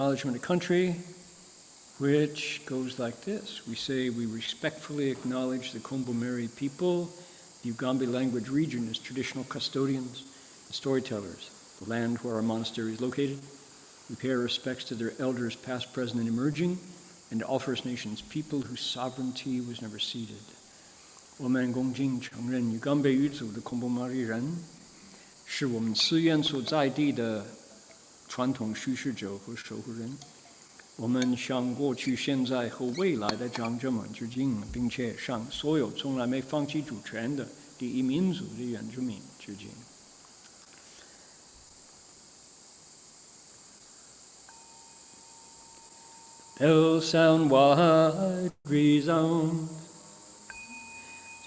Acknowledgement of country, which goes like this. We say we respectfully acknowledge the Kombu-Meri people, the Ugambi language region as traditional custodians and storytellers, the land where our monastery is located. We pay our respects to their elders past, present, and emerging, and to all First Nations people whose sovereignty was never ceded. 我们恭敬承认Ugambi语族的Kombu-Meri人是我们寺院所在地的传统叙事者和守护人。我们向过去、现在和未来的长者们致敬，并且向所有从来没放弃主权的第一民族的原住民致敬。Bells sound wide, resound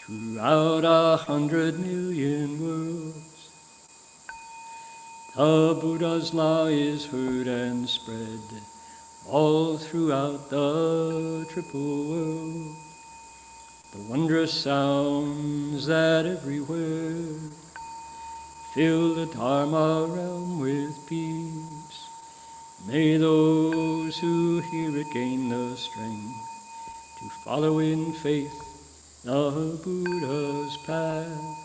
throughout 100 million worlds. The Buddha's law is heard and spread all throughout the triple world. The wondrous sounds that everywhere fill the Dharma realm with peace. May those who hear it gain the strength to follow in faith the Buddha's path.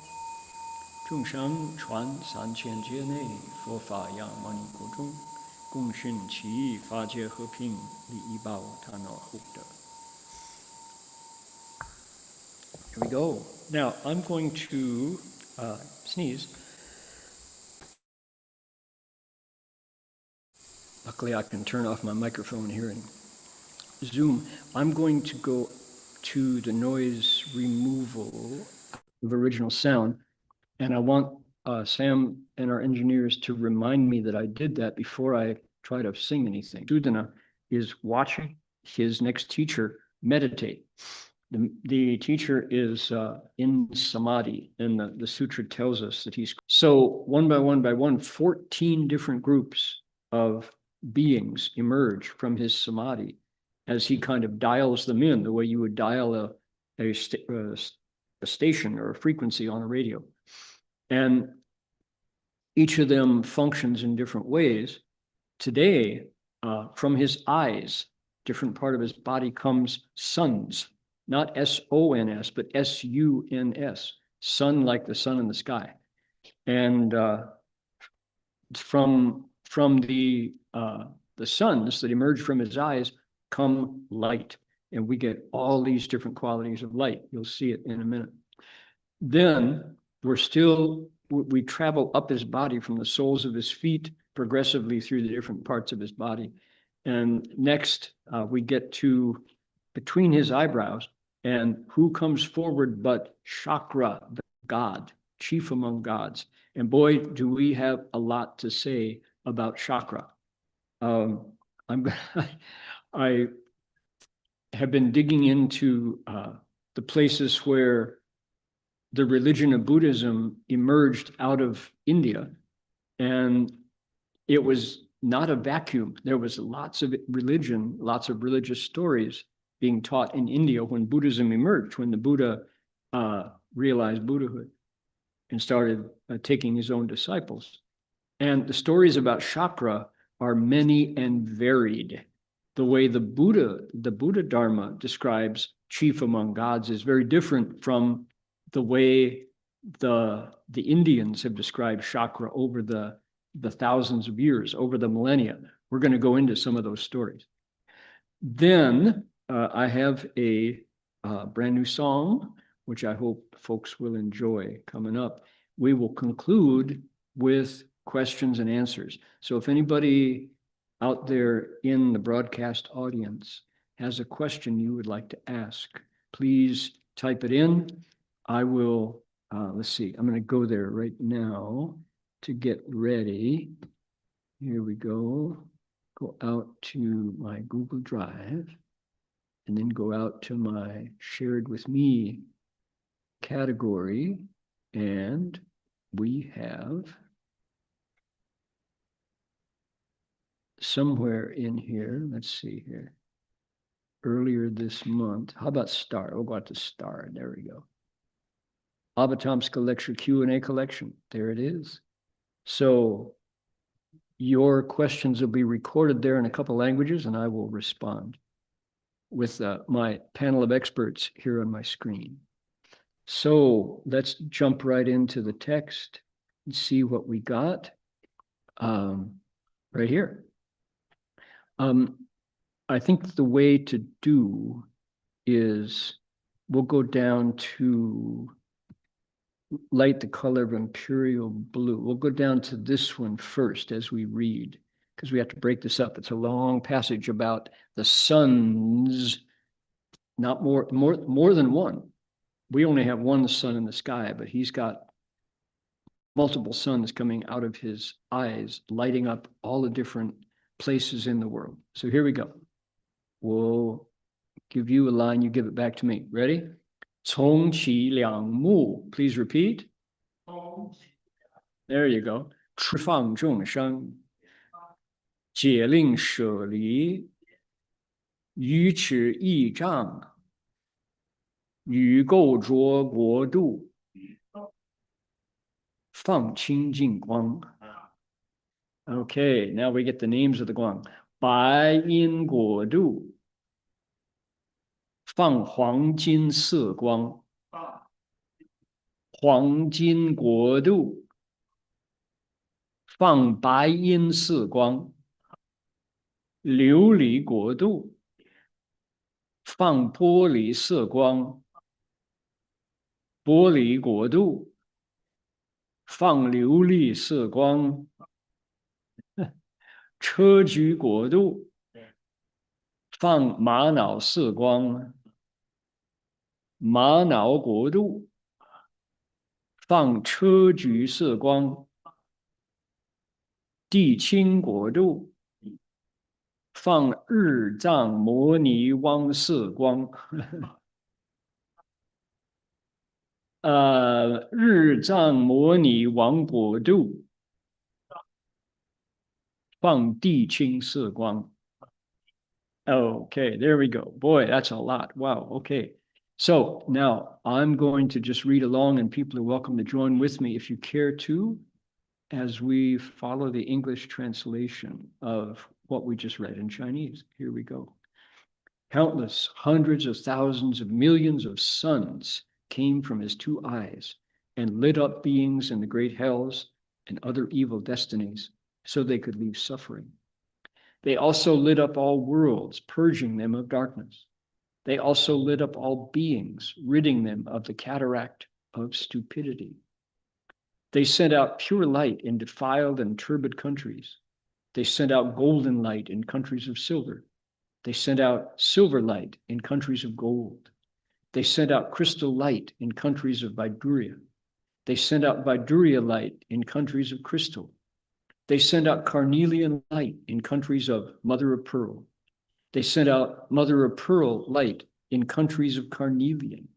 众生传3000劫内，佛法扬万亿国中，共寻其义，法界和平，利益报他那护德。Here we go. Now I'm going to sneeze. Luckily, I can turn off my microphone here in Zoom. I'm going to go to the noise removal of original sound. And I want Sam and our engineers to remind me that I did that before I try to sing anything. Sudana is watching his next teacher meditate. The teacher is in samadhi, and the sutra tells us that he's... So one by one, 14 different groups of beings emerge from his samadhi as he kind of dials them in, the way you would dial a station or a frequency on a radio. And each of them functions in different ways. Today, from his eyes, different part of his body comes suns, not S-O-N-S, but S-U-N-S, sun like the sun in the sky. And from the suns that emerge from his eyes come light. And we get all these different qualities of light. You'll see it in a minute. Then we travel up his body from the soles of his feet progressively through the different parts of his body. And next, we get to between his eyebrows, and who comes forward but Chakra, the god, chief among gods. And boy, do we have a lot to say about Chakra. I have been digging into the places where the religion of Buddhism emerged out of India, and it was not a vacuum. There was lots of religion, lots of religious stories being taught in India when Buddhism emerged, when the Buddha realized Buddhahood and started taking his own disciples. And the stories about Chakra are many and varied. The way the Buddha Dharma describes chief among gods is very different from the way the Indians have described Chakra over the thousands of years, over the millennia. We're going to go into some of those stories. Then I have a brand new song, which I hope folks will enjoy coming up. We will conclude with questions and answers. So if anybody out there in the broadcast audience has a question you would like to ask, please type it in. I will, let's see, I'm going to go there right now to get ready. Here we go. Go out to my Google Drive and then go out to my shared with me category. And we have somewhere in here, let's see here, earlier this month. How about Star? We'll go out to Star. There we go. Avatamsaka lecture Q&A collection. There it is. So your questions will be recorded there in a couple languages, and I will respond with my panel of experts here on my screen. So let's jump right into the text and see what we got right here. I think the way to do is we'll go down to light the color of imperial blue. We'll go down to this one first as we read, because we have to break this up. It's a long passage about the suns, not more than one. We only have one sun in the sky, but he's got multiple suns coming out of his eyes, lighting up all the different places in the world. So here we go. We'll give you a line, you give it back to me. Ready? 从其两目, please repeat. There you go. 持放众生, 解令舍离, 愚痴益障, 与构着国度, 放清净光. Okay, now we get the names of the guang. 白阴国度, 放黄金色光, 黄金国度, 放白阴色光, 琉璃国度, 放玻璃色光, 玻璃国度, 放琉璃色光, 车居国度, 放玛瑙色光, 玛瑙国度, 放车居色光, 地清国度, 放日藏摩尼汪色光。日藏摩尼王国度，放地清色光。Okay, there we go. Boy, that's a lot. Wow. Okay. So now I'm going to just read along, and people are welcome to join with me if you care to, as we follow the English translation of what we just read in Chinese. Here we go. Countless hundreds of thousands of millions of suns came from his two eyes and lit up beings in the great hells and other evil destinies so they could leave suffering. They also lit up all worlds, purging them of darkness. They also lit up all beings, ridding them of the cataract of stupidity. They sent out pure light in defiled and turbid countries. They sent out golden light in countries of silver. They sent out silver light in countries of gold. They sent out crystal light in countries of Viduria. They sent out Viduria light in countries of crystal. They sent out carnelian light in countries of mother of pearl. They sent out mother of pearl light in countries of carnelian.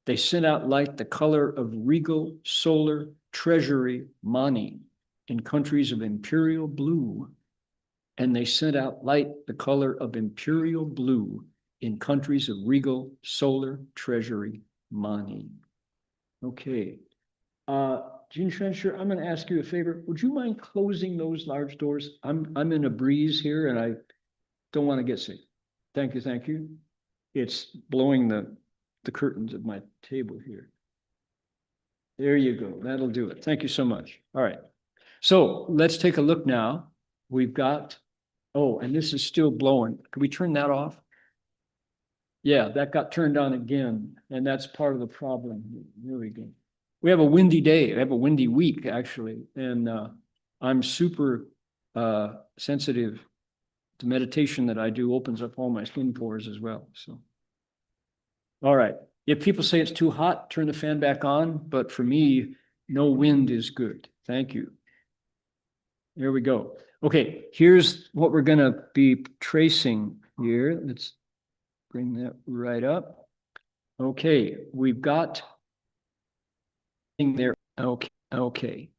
They sent out light the color of regal, solar, treasury, mani in countries of imperial blue. And they sent out light the color of imperial blue in countries of regal, solar, treasury, mani. Okay. Jin Sure, I'm going to ask you a favor. Would you mind closing those large doors? I'm in a breeze here and I don't want to get sick. Thank you, thank you. It's blowing the curtains of my table here. There you go. That'll do it. Thank you so much. All right. So let's take a look now. We've got, oh, and this is still blowing. Can we turn that off? Yeah, that got turned on again, and that's part of the problem. Here we go. We have a windy day. We have a windy week, actually, and I'm super sensitive. The meditation that I do opens up all my skin pores as well. So, all right. If people say it's too hot, turn the fan back on. But for me, no wind is good. Thank you. There we go. Okay, here's what we're going to be tracing here. Let's bring that right up. Okay, we've got there. Okay.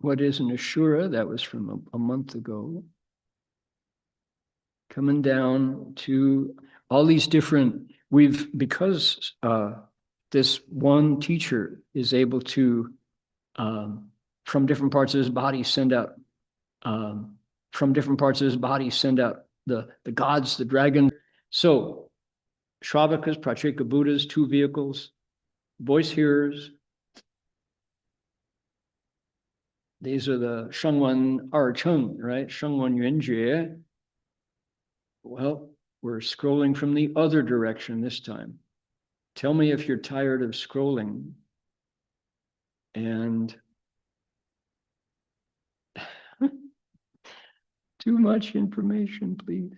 What is an Ashura? That was from a month ago. Coming down to all these different, because this one teacher is able to, from different parts of his body, send out, the gods, the dragons. So Shravakas, Pracheka Buddhas, two vehicles, voice hearers. These are the Shengwan Er Cheng, right? Shengwan Yuan Jue. Well, we're scrolling from the other direction this time. Tell me if you're tired of scrolling. And too much information, please.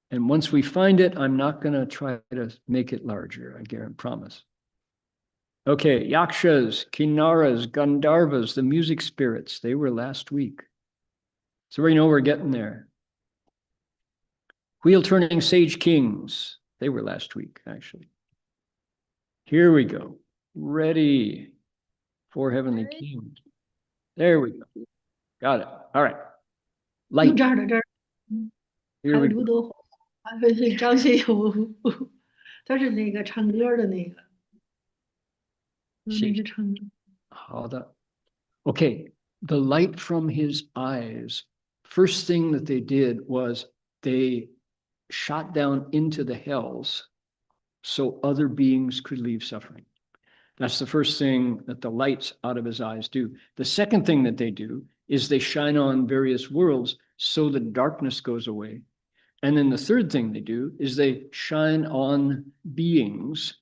And once we find it, I'm not going to try to make it larger, I guarantee, promise. Okay, yakshas, kinnaras, gandharvas, the music spirits, they were last week. So we know we're getting there. Wheel-turning sage kings, they were last week, actually. Here we go. Ready for heavenly kings. There we go. Got it. All right. Light. Here we go. 是张学友，他是那个唱歌的那个，那是唱歌。好的。Okay, the light from his eyes. First thing that they did was they shot down into the hells so other beings could leave suffering. That's the first thing that the lights out of his eyes do. The second thing that they do is they shine on various worlds so the darkness goes away. And then the third thing they do is they shine on beings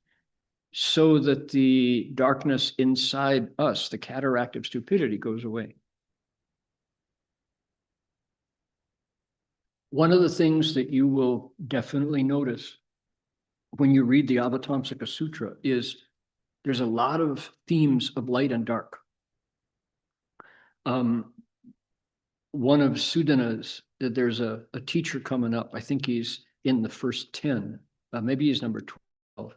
so that the darkness inside us, the cataract of stupidity, goes away. One of the things that you will definitely notice when you read the Avatamsaka Sutra is there's a lot of themes of light and dark. One of Sudana's, there's a teacher coming up. I think he's in the first 10. Maybe he's number 12.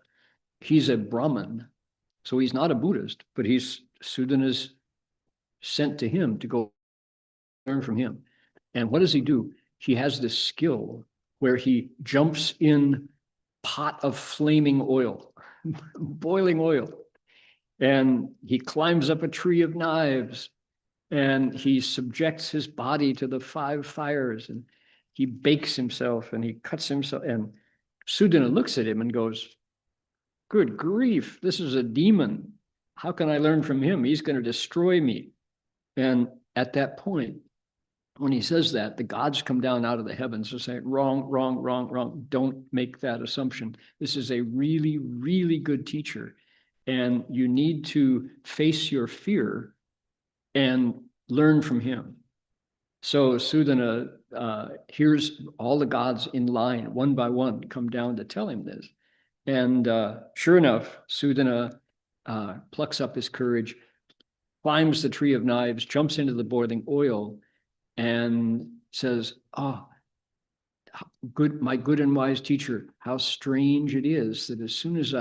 He's a Brahmin, so he's not a Buddhist, but Sudana's sent to him to go learn from him. And what does he do? He has this skill where he jumps in pot of flaming oil, boiling oil, and he climbs up a tree of knives, and he subjects his body to the 5 fires, and he bakes himself and he cuts himself. And Sudana looks at him and goes, "Good grief, this is a demon. How can I learn from him? He's going to destroy me." And at that point, when he says that, the gods come down out of the heavens and say, "Wrong, wrong, wrong, wrong. Don't make that assumption. This is a really, really good teacher. And you need to face your fear and learn from him." So Sudana hears all the gods in line, one by one, come down to tell him this. And sure enough, Sudana plucks up his courage, climbs the tree of knives, jumps into the boiling oil, and says, "Oh, my good and wise teacher, how strange it is that as soon as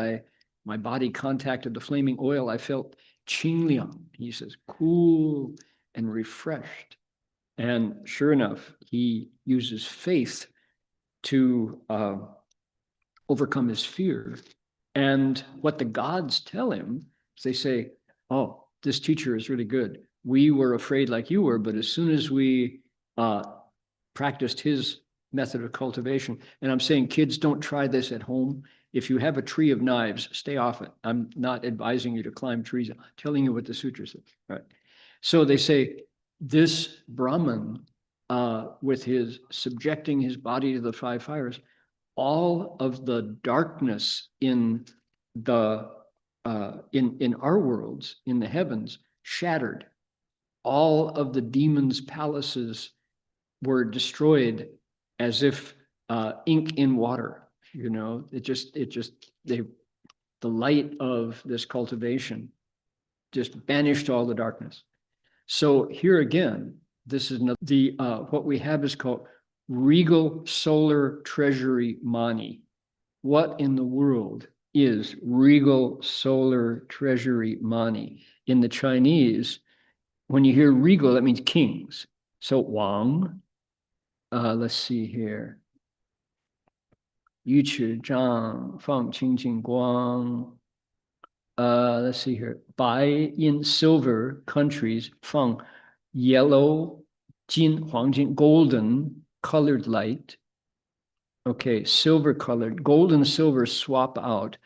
my body contacted the flaming oil, I felt qingliang." He says, cool and refreshed. And sure enough, he uses faith to overcome his fear. And what the gods tell him is they say, "Oh, this teacher is really good. We were afraid like you were, but as soon as we practiced his method of cultivation," and I'm saying, kids, don't try this at home. If you have a tree of knives, stay off it. I'm not advising you to climb trees. I'm telling you what the sutra says. Right. So they say this Brahman, with his subjecting his body to the 5 fires, all of the darkness in the in our worlds, in the heavens, shattered. All of the demons' palaces were destroyed as if ink in water. You know, the light of this cultivation just banished all the darkness. So here again, this is what we have is called regal solar treasury mani. What in the world is regal solar treasury mani? In the Chinese, when you hear regal, that means kings. So Wang, let's see here. Yu Qi Zhang, Fang Qing Qing Guang. let's see here. 白 in silver countries 放 yellow 金黄金 golden colored light. Okay, silver colored, gold and silver swap out.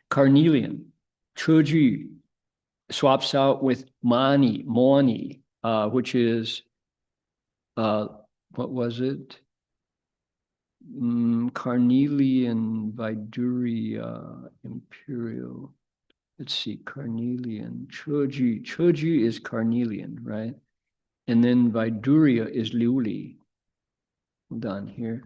Carnelian, 车具 swaps out with mani, which is, what was it? Carnelian, Viduria, Imperial. Let's see, carnelian, 车具 is carnelian, right? And then Viduria is liuli. Hold on here.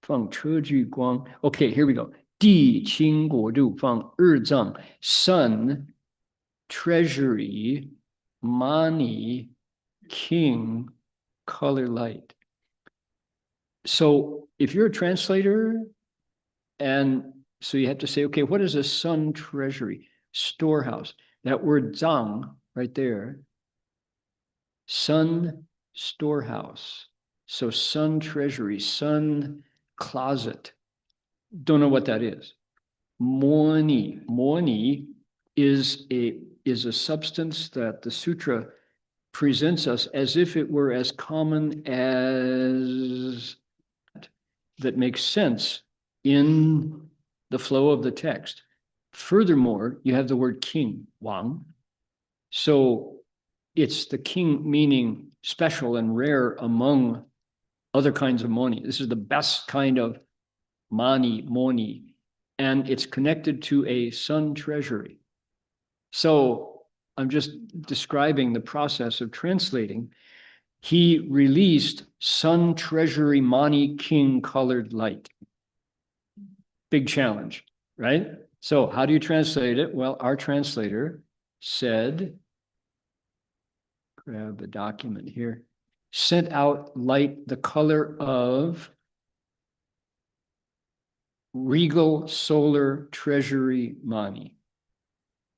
放车具光 Okay, here we go. 地清国度放日藏 sun, treasury, money, king, color light. So if you're a translator, and so you have to say, okay, what is a sun treasury? Storehouse. That word zang right there. Sun storehouse. So sun treasury, sun closet. Don't know what that is. Morni is a substance that the sutra presents us as if it were as common as that makes sense in the flow of the text. Furthermore, you have the word king, Wang. So it's the king meaning special and rare among other kinds of moni. This is the best kind of moni, and it's connected to a sun treasury. So I'm just describing the process of translating. He released sun treasury mani king colored light. Big challenge, right? So how do you translate it? Well, our translator said, grab a document here, sent out light the color of regal solar treasury mani.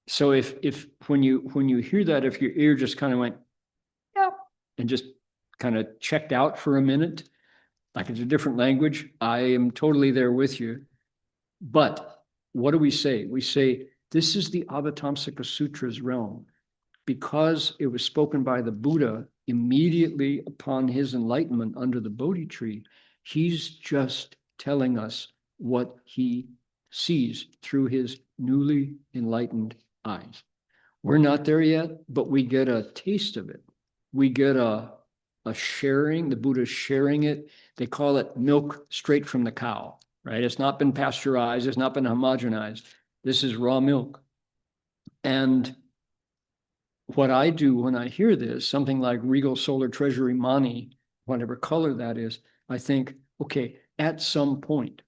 So if when you hear that, if your ear just kind of went, yeah, and just kind of checked out for a minute, like it's a different language, I am totally there with you. But what do we say? We say, this is the Avatamsaka Sutra's realm. Because it was spoken by the Buddha immediately upon his enlightenment under the Bodhi tree, he's just telling us what he sees through his newly enlightened eyes. We're not there yet, but we get a taste of it. We get a sharing, the Buddha's sharing it. They call it milk straight from the cow, right? It's not been pasteurized, it's not been homogenized. This is raw milk. And what I do when I hear this, something like regal solar treasury mani, whatever color that is, I think, okay, at some point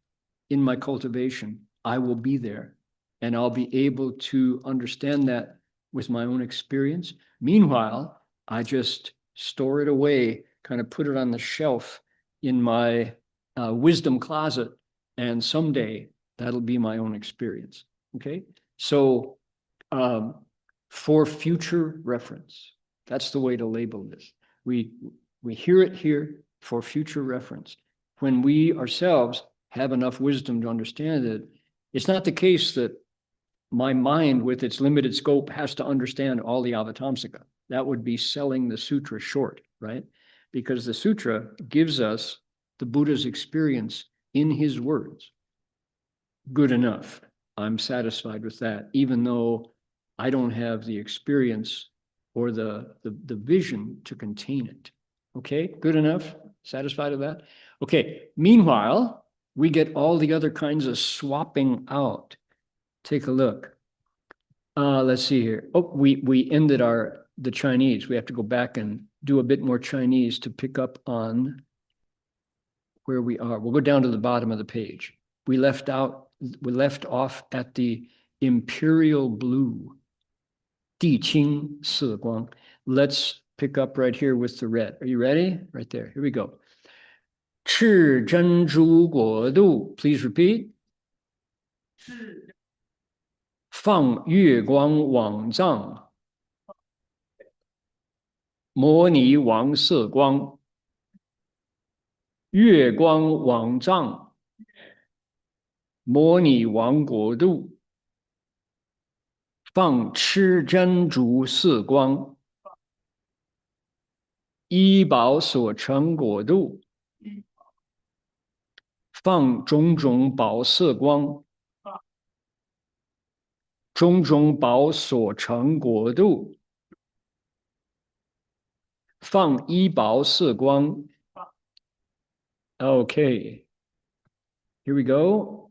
in my cultivation, I will be there and I'll be able to understand that with my own experience. Meanwhile, I just store it away, kind of put it on the shelf in my wisdom closet, and someday that'll be my own experience. Okay, so for future reference, that's the way to label this. We hear it here for future reference. When we ourselves have enough wisdom to understand it, it's not the case that my mind with its limited scope has to understand all the Avatamsaka. That would be selling the sutra short, right? Because the sutra gives us the Buddha's experience in his words. Good enough. I'm satisfied with that, even though I don't have the experience or the vision to contain it. Okay, good enough? Satisfied with that? Okay, meanwhile, we get all the other kinds of swapping out. Take a look. Let's see here. Oh, we ended the Chinese. We have to go back and do a bit more Chinese to pick up on where we are. We'll go down to the bottom of the page. We left off at the imperial blue. 地清色光. Let's pick up right here with the red. Are you ready? Right there. Here we go. 赤珍珠国度. Please repeat. 放月光网藏. 模拟王色光. 月光网藏.模拟王国度，放持真如四光，依宝所成国度，放种种宝色光，种种宝所成国度，放依宝色光。Okay, here we go.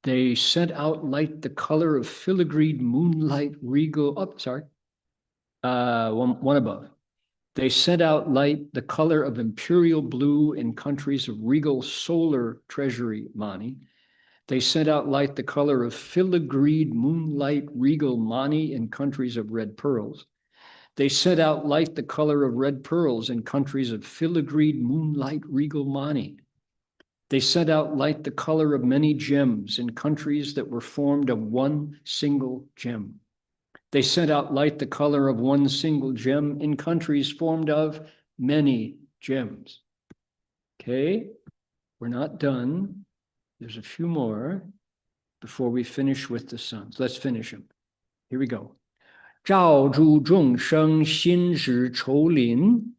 They sent out light the color of filigreed moonlight regal. Oh, sorry. One above. They sent out light the color of imperial blue in countries of regal solar treasury mani. They sent out light the color of filigreed moonlight regal mani in countries of red pearls. They sent out light the color of red pearls in countries of filigreed moonlight regal mani. They sent out light the color of many gems in countries that were formed of one single gem. They sent out light the color of one single gem in countries formed of many gems. Okay, we're not done. There's a few more before we finish with the sons. Let's finish them. Here we go. 照诸众生心识愁林，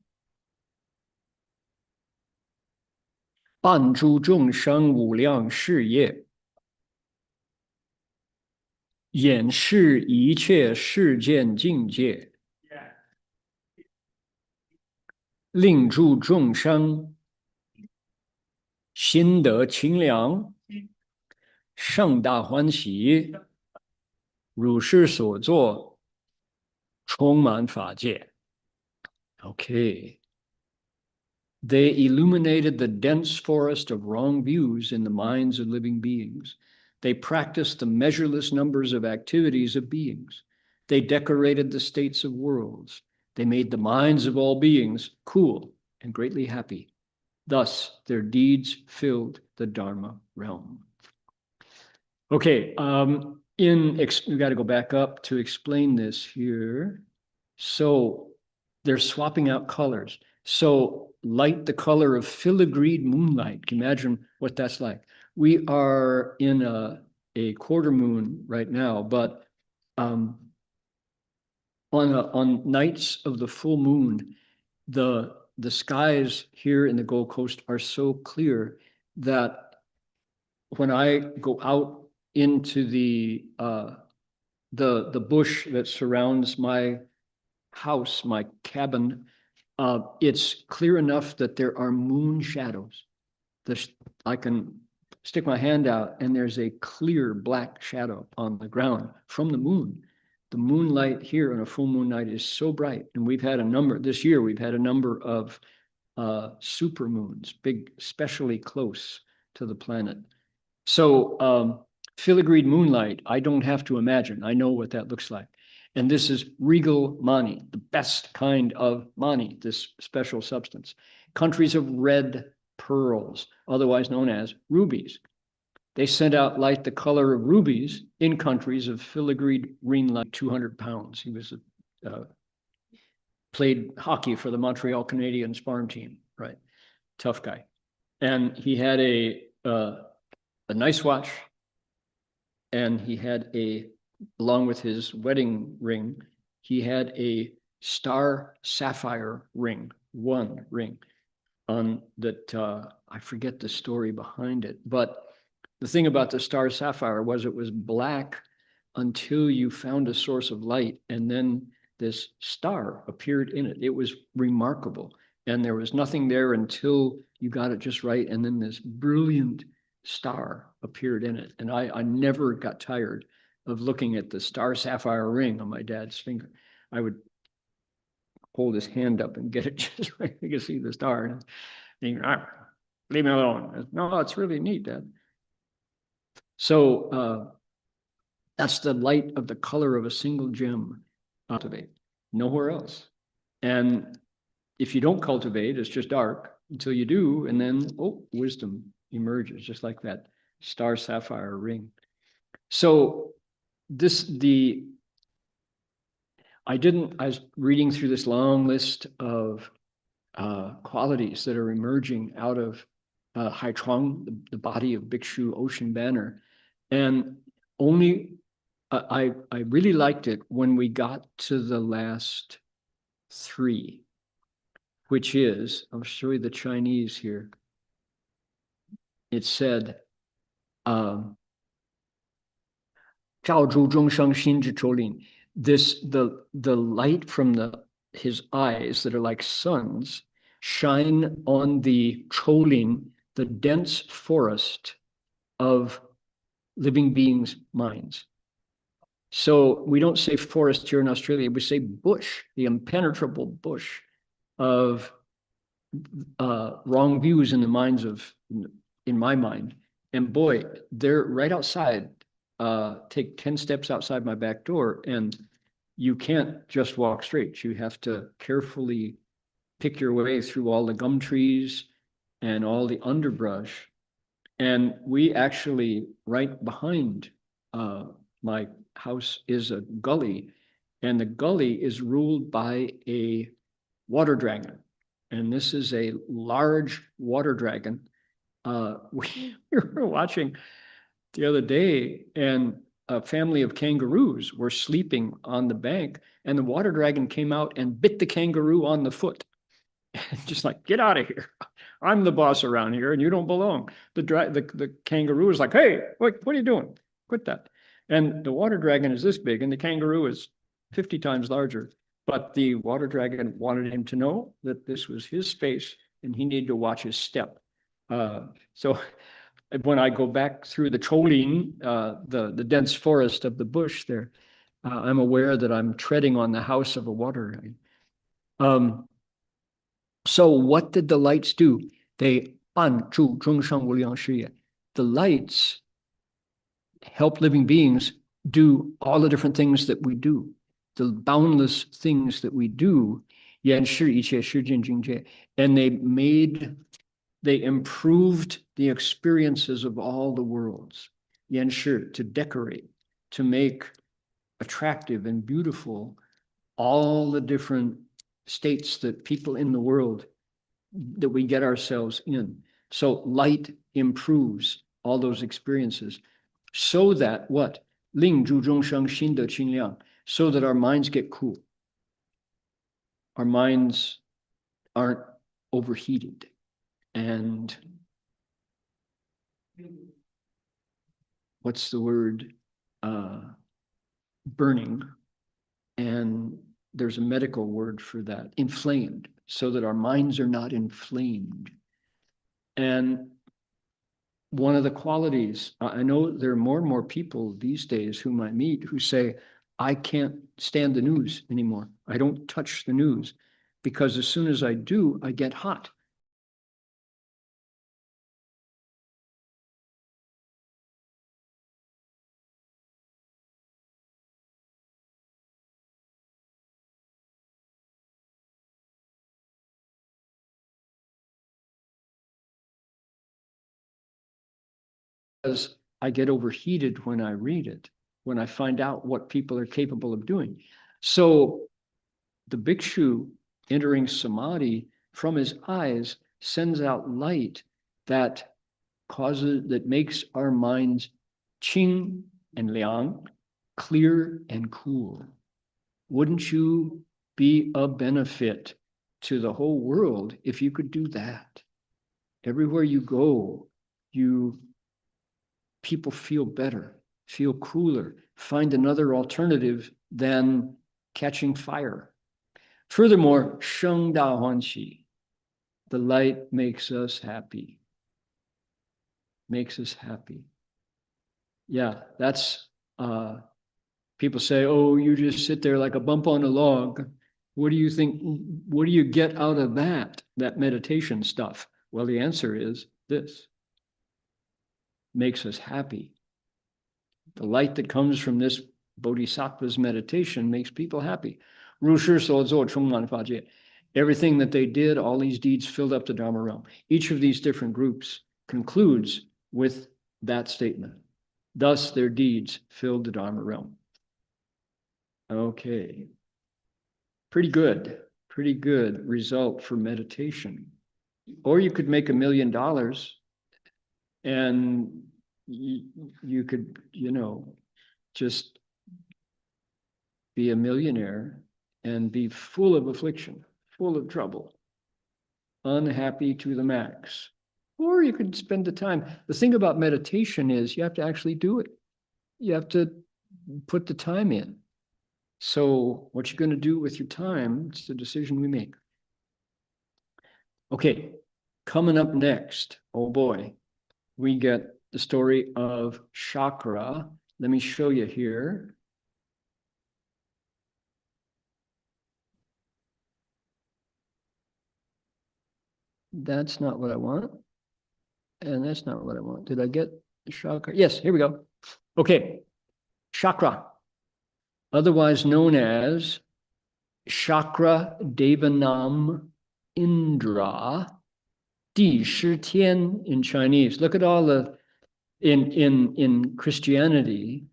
伴诸众生无量事业，演示一切世间境界，令诸众生心得清凉，盛大欢喜，如是所作，充满法界。Okay. They illuminated the dense forest of wrong views in the minds of living beings. They practiced the measureless numbers of activities of beings. They decorated the states of worlds. They made the minds of all beings cool and greatly happy. Thus, their deeds filled the Dharma realm. Okay, we got to go back up to explain this here. So they're swapping out colors. So light the color of filigreed moonlight. Can you imagine what that's like? We are in a quarter moon right now, but on nights of the full moon, the skies here in the Gold Coast are so clear that when I go out into the bush that surrounds my house, my cabin, it's clear enough that there are moon shadows. I can stick my hand out and there's a clear black shadow on the ground from the moon. The moonlight here on a full moon night is so bright. And this year, we've had a number of super moons, big, especially close to the planet. So filigreed moonlight, I don't have to imagine. I know what that looks like. And this is regal mani, the best kind of mani, this special substance. Countries of red pearls, otherwise known as rubies. They sent out light the color of rubies in countries of filigreed green light, 200 pounds. He was played hockey for the Montreal Canadiens farm team, right? Tough guy. And he had a nice watch, and he had along with his wedding ring, he had a star sapphire ring, one ring on that. I forget the story behind it, but the thing about the star sapphire was it was black until you found a source of light, and then this star appeared in it. It was remarkable. And there was nothing there until you got it just right. And then this brilliant star appeared in it. And I never got tired of looking at the star sapphire ring on my dad's finger. I would hold his hand up and get it just right. You could see the star. And he, leave me alone. No, it's really neat, Dad. So that's the light of the color of a single gem. Cultivate nowhere else. And if you don't cultivate, it's just dark until you do, and then wisdom emerges, just like that star sapphire ring. So I was reading through this long list of qualities that are emerging out of Hai Chuang, the body of Bhikshu Ocean Banner. And only I really liked it when we got to the last three, which is, I'll show you the Chinese here. It said, 照诸众生心之周令. This the light from his eyes that are like suns shine on the choling, the dense forest of living beings' minds. So we don't say forest here in Australia, we say bush, the impenetrable bush of wrong views in the minds of, in my mind. And boy, they're right outside. Take 10 steps outside my back door, and you can't just walk straight. You have to carefully pick your way through all the gum trees and all the underbrush. And we actually, right behind my house is a gully, and the gully is ruled by a water dragon. And this is a large water dragon. We were watching the other day, and a family of kangaroos were sleeping on the bank, and the water dragon came out and bit the kangaroo on the foot. Just like, get out of here. I'm the boss around here and you don't belong. The kangaroo is like, hey, what are you doing? Quit that. And the water dragon is this big and the kangaroo is 50 times larger. But the water dragon wanted him to know that this was his space and he needed to watch his step. So when I go back through the choling, the dense forest of the bush there, I'm aware that I'm treading on the house of a water dragon. So what did the lights do? They 帮助众生无量事业. The lights help living beings do all the different things that we do, the boundless things that we do. 延世一切世间境界. And they improved the experiences of all the worlds. 延世, to decorate, to make attractive and beautiful all the different states that people in the world that we get ourselves in. So light improves all those experiences so that what? 令诸众生心得清亮, so that our minds get cool. Our minds aren't overheated and what's the word? Burning. And there's a medical word for that, inflamed, so that our minds are not inflamed. And one of the qualities, I know there are more and more people these days whom I meet who say, I can't stand the news anymore. I don't touch the news because as soon as I do, I get hot. Because I get overheated when I read it, when I find out what people are capable of doing. So the bhikshu entering samadhi from his eyes sends out light that makes our minds qing and liang, clear and cool. Wouldn't you be a benefit to the whole world if you could do that? Everywhere you go, people feel better, feel cooler, find another alternative than catching fire. Furthermore, sheng da huan qi, the light makes us happy. Makes us happy. Yeah, that's, people say, oh, you just sit there like a bump on a log. What do you think? What do you get out of that meditation stuff? Well, the answer is this. Makes us happy. The light that comes from this bodhisattva's meditation makes people happy. Everything that they did, all these deeds filled up the Dharma realm. Each of these different groups concludes with that statement. Thus, their deeds filled the Dharma realm. Okay. Pretty good result for meditation. Or you could make $1 million and you could, just be a millionaire and be full of affliction, full of trouble, unhappy to the max. Or you could spend the time. The thing about meditation is you have to actually do it. You have to put the time in. So what you're going to do with your time, it's the decision we make. Okay, coming up next, oh boy, we get the story of chakra. Let me show you here. That's not what I want. And that's not what I want. Did I get the chakra? Yes, here we go. Okay, chakra, otherwise known as chakra devanam Indra, Di Shi Tian in Chinese. Look at all the in Christianity.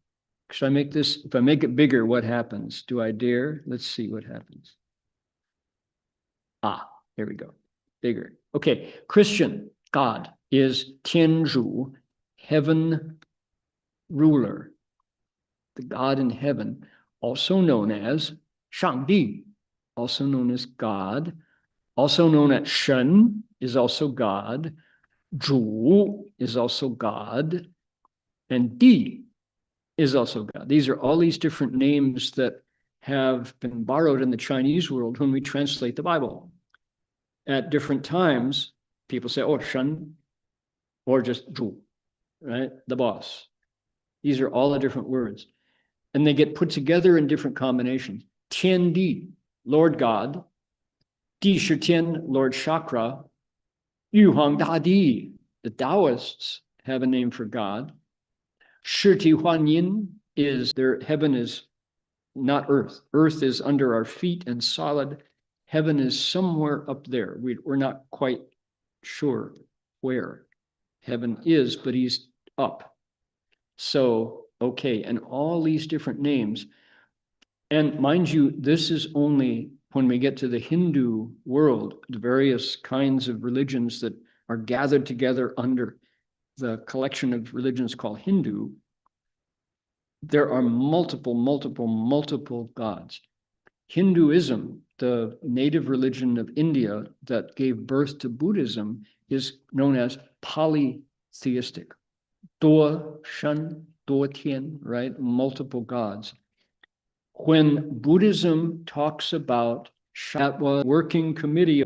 Should I make this? If I make it bigger, what happens? Do I dare? Let's see what happens. Ah, here we go. Bigger. Okay, Christian God is Tianzhu, heaven ruler, the God in heaven, also known as Shangdi, also known as God, also known as Shen, is also God, Zhu is also God, and Di is also God. These are all these different names that have been borrowed in the Chinese world when we translate the Bible. At different times, people say, oh, Shen, or just Zhu, right? The boss. These are all the different words. And they get put together in different combinations. Tian Di, Lord God. Di Shi Tian, Lord Chakra. Yu Hong Da Di, the Taoists have a name for God. Shi Ti Huan Yin is their heaven is not earth. Earth is under our feet and solid. Heaven is somewhere up there. We're not quite sure where heaven is, but he's up. So, okay, and all these different names. And mind you, this is only when we get to the Hindu world, the various kinds of religions that are gathered together under the collection of religions called Hindu. There are multiple gods. Hinduism, the native religion of India that gave birth to Buddhism, is known as polytheistic. Duo Shen, Duo Tian, right? Multiple gods. When Buddhism talks about that was working committee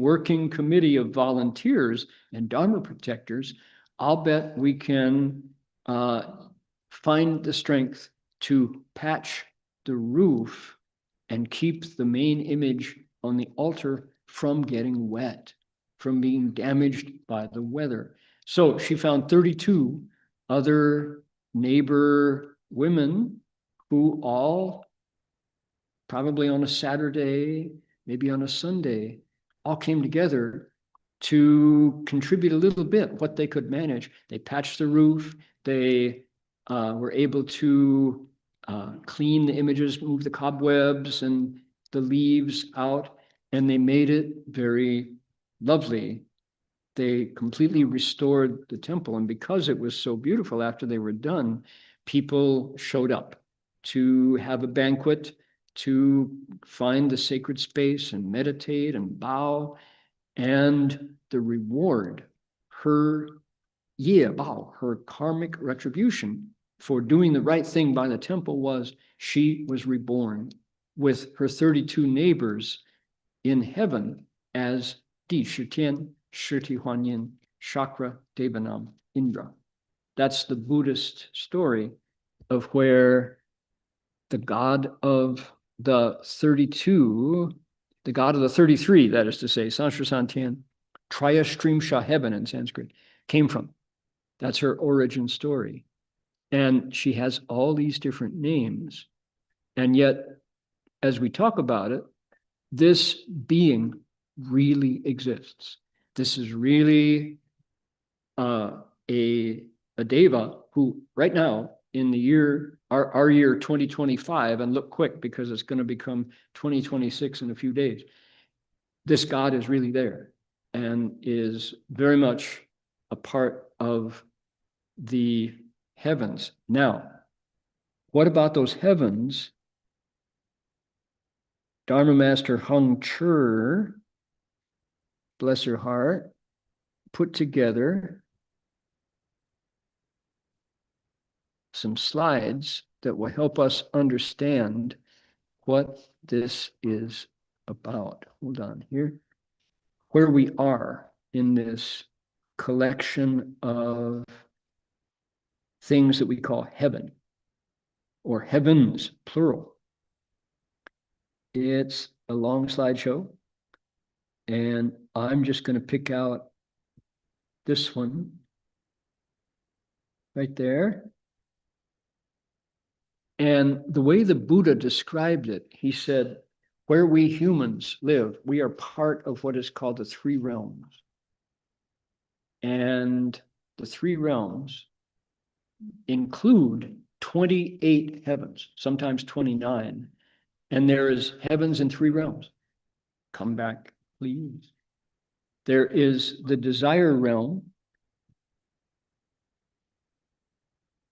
of volunteers and Dharma protectors, I'll bet we can find the strength to patch the roof and keep the main image on the altar from getting wet, from being damaged by the weather. So she found 32 other neighbor women who all, probably on a Saturday, maybe on a Sunday, all came together to contribute a little bit, what they could manage. They patched the roof. They were able to clean the images, move the cobwebs and the leaves out, and they made it very lovely. They completely restored the temple. And because it was so beautiful after they were done, people showed up to have a banquet, to find the sacred space and meditate and bow. And the reward, her ye bao, her karmic retribution for doing the right thing by the temple, was she was reborn with her 32 neighbors in heaven as Di Shi Tian, Shi Ti Huan Yin, Chakra Devanam Indra. That's the Buddhist story of where the god of the 32, the god of the 33, that is to say, Sanshra Santian, Triyastrimsha heaven in Sanskrit, came from. That's her origin story. And she has all these different names. And yet, as we talk about it, this being really exists. This is really a deva who right now in the year, our year 2025, and look quick because it's going to become 2026 in a few days, this God is really there and is very much a part of the heavens. Now, what about those heavens? Dharma Master Heng Chur, bless her heart, put together some slides that will help us understand what this is about. Hold on here. Where we are in this collection of things that we call heaven, or heavens, plural. It's a long slideshow, and I'm just going to pick out this one right there. And the way the Buddha described it, he said, where we humans live, we are part of what is called the three realms. And the three realms include 28 heavens, sometimes 29. And there is heavens in three realms. Come back, please. There is the desire realm,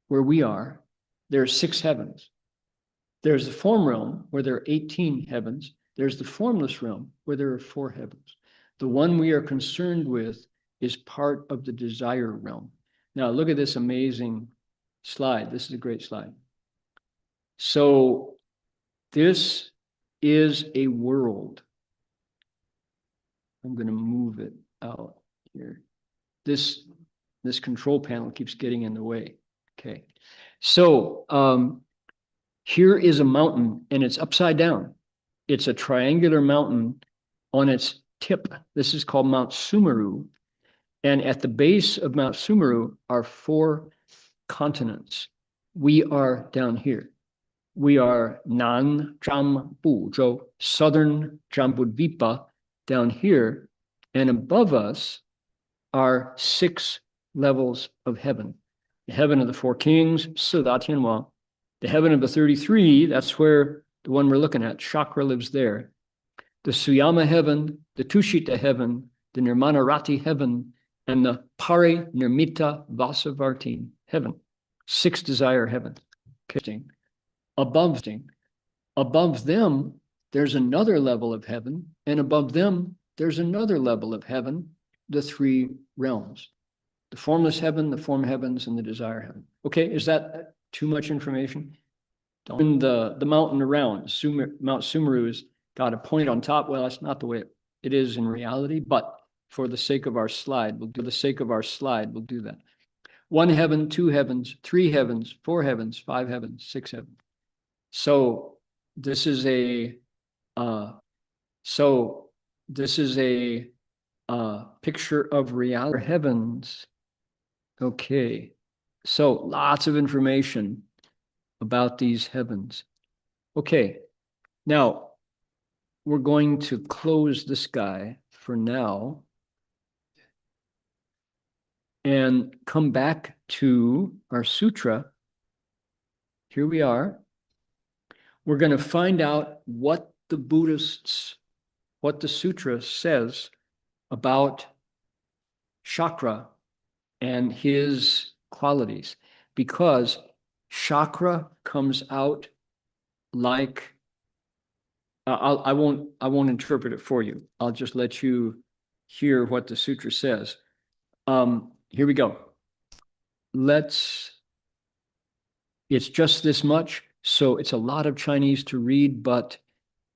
where we are. There are 6 heavens. There's the form realm, where there are 18 heavens. There's the formless realm, where there are 4 heavens. The one we are concerned with is part of the desire realm. Now, look at this amazing slide. This is a great slide. So, this is a world. I'm going to move it out here. This control panel keeps getting in the way. Okay. So, here is a mountain, and it's upside down. It's a triangular mountain on its tip. This is called Mount Sumeru. And at the base of Mount Sumeru are 4 continents. We are down here. We are Nan Jambu Zhou, southern Jambudvipa, down here. And above us are 6 levels of heaven. The heaven of the 4 kings, Sida Tianwang. The heaven of the 33, that's where the one we're looking at, Chakra lives there. The Suyama heaven, the Tushita heaven, the Nirmanarati heaven, and the Pari Nirmita Vasavarti heaven. 6 desire heavens. Above them, there's another level of heaven, and above them, there's another level of heaven, the 3 realms. The formless heaven, the form heavens, and the desire heaven. Okay, is that too much information? In the mountain around, Mount Sumeru has got a point on top. Well, that's not the way it is in reality, but for the sake of our slide, we'll do that. 1 heaven, 2 heavens, 3 heavens, 4 heavens, 5 heavens, 6 heavens. So this is a picture of reality heavens. Okay, so lots of information about these heavens. Okay, now we're going to close this guy for now and come back to our sutra. Here we are. We're going to find out what the sutra says about chakra and his qualities, because chakra comes out like, I won't interpret it for you. I'll just let you hear what the sutra says. Here we go. It's just this much, so it's a lot of Chinese to read, but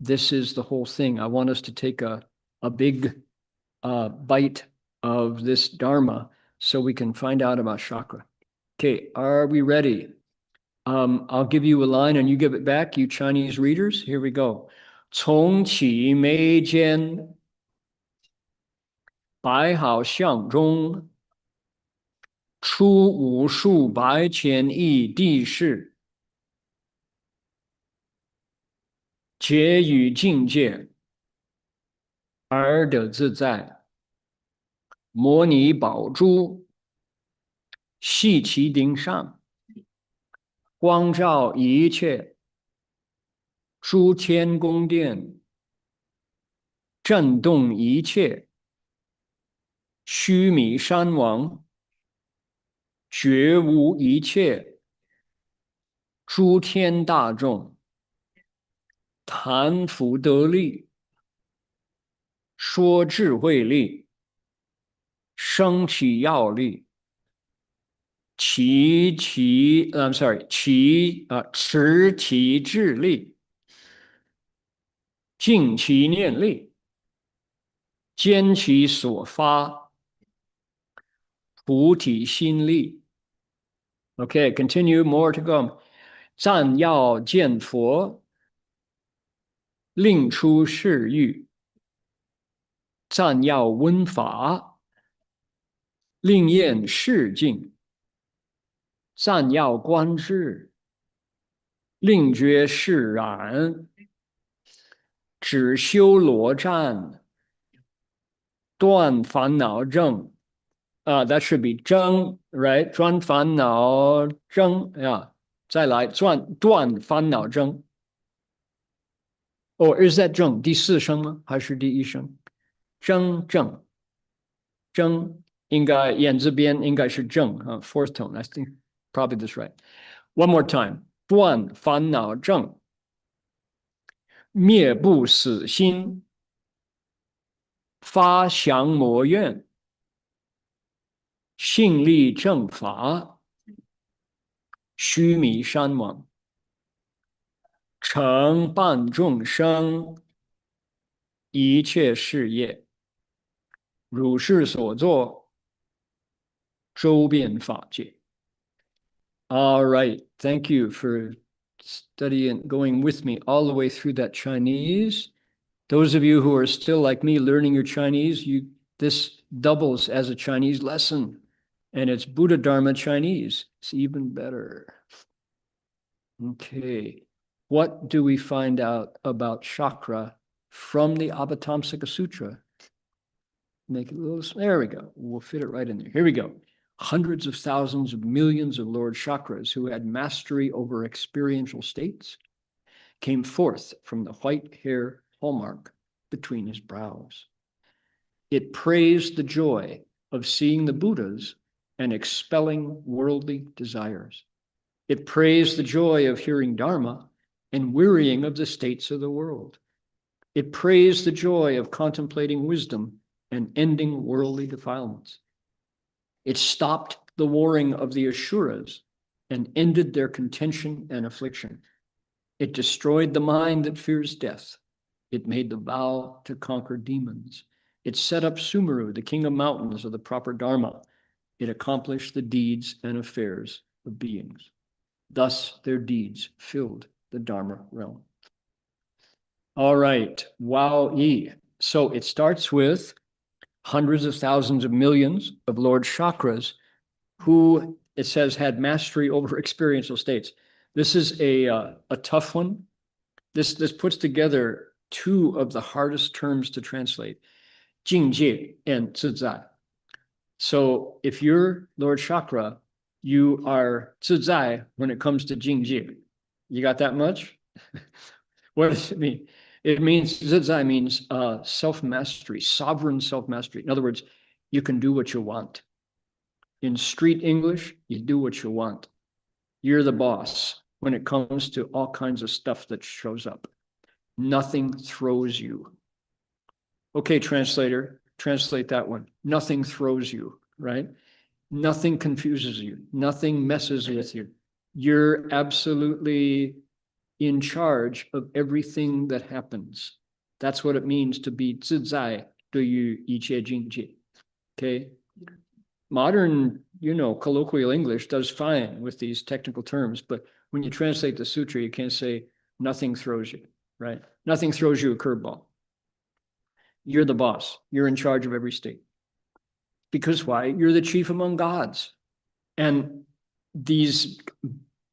this is the whole thing. I want us to take a big bite of this Dharma so we can find out about chakra. Okay, are we ready? I'll give you a line and you give it back, you Chinese readers. Here we go. 从起眉间，摆好相中，出无数百千亿地势，皆于境界，而得自在。摩尼宝珠，系其顶上，光照一切，诸天宫殿，震动一切，须弥山王，觉无一切诸天大众谈福德力，说智慧力，生起要力，持其智力，尽其念力，坚其所发，菩提心力。Okay, continue, more to go. 暂要见佛，令出世欲；暂要闻法，令验世境；暂要观智，令觉释然；只修罗战，断烦恼症。That should be 争 right? 专烦恼争呀，再来断烦恼争。Or is that 正第四声吗？还是第一声？争应该眼字边应该是正啊 ，fourth tone. I think probably this right. One more time. 断烦恼正，灭不死心，发降魔怨，信力正法，须弥山王，成办众生一切事业，如是所作，周遍法界。All right. Thank you for studying, going with me all the way through that Chinese. Those of you who are still like me learning your Chinese, this doubles as a Chinese lesson, and it's Buddha Dharma Chinese. It's even better. Okay. What do we find out about chakra from the Avatamsaka Sutra? Make it a little, there we go. We'll fit it right in there. Here we go. Hundreds of thousands of millions of Lord Chakras who had mastery over experiential states came forth from the white hair hallmark between his brows. It praised the joy of seeing the Buddhas and expelling worldly desires. It praised the joy of hearing Dharma and wearying of the states of the world. It praised the joy of contemplating wisdom and ending worldly defilements. It stopped the warring of the Asuras and ended their contention and affliction. It destroyed the mind that fears death. It made the vow to conquer demons. It set up Sumeru, the king of mountains of the proper Dharma. It accomplished the deeds and affairs of beings. Thus, their deeds filled the Dharma realm. All right, Wow Yi. So it starts with hundreds of thousands of millions of Lord Chakras who, it says, had mastery over experiential states. This is a tough one. This puts together two of the hardest terms to translate, 境界 and 自在. So if you're Lord Chakra, you are 自在 when it comes to 境界. You got that much? What does it mean? It means, 自在 means self-mastery, sovereign self-mastery. In other words, you can do what you want. In street English, you do what you want. You're the boss when it comes to all kinds of stuff that shows up. Nothing throws you. Okay, translator, translate that one. Nothing throws you, right? Nothing confuses you. Nothing messes with you. You're absolutely in charge of everything that happens. That's what it means to be 自在对于一切境界. Okay? Modern, colloquial English does fine with these technical terms, but when you translate the sutra, you can't say nothing throws you, right? Nothing throws you a curveball. You're the boss. You're in charge of every state. Because why? You're the chief among gods. And these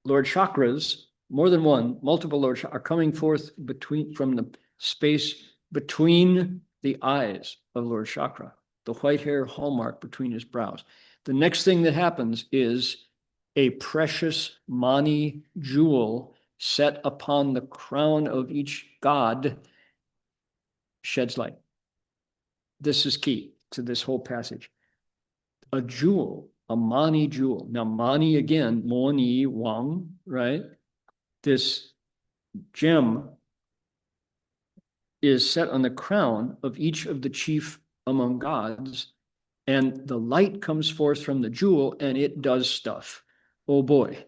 Lord Chakras, more than one, multiple Lord Chakras, are coming forth from the space between the eyes of Lord Chakra, the white hair hallmark between his brows. The next thing that happens is a precious mani jewel set upon the crown of each god sheds light. This is key to this whole passage. A jewel a Mani jewel. Now, Mani again, Mo Ni Wang, right? This gem is set on the crown of each of the chief among gods, and the light comes forth from the jewel and it does stuff. Oh boy.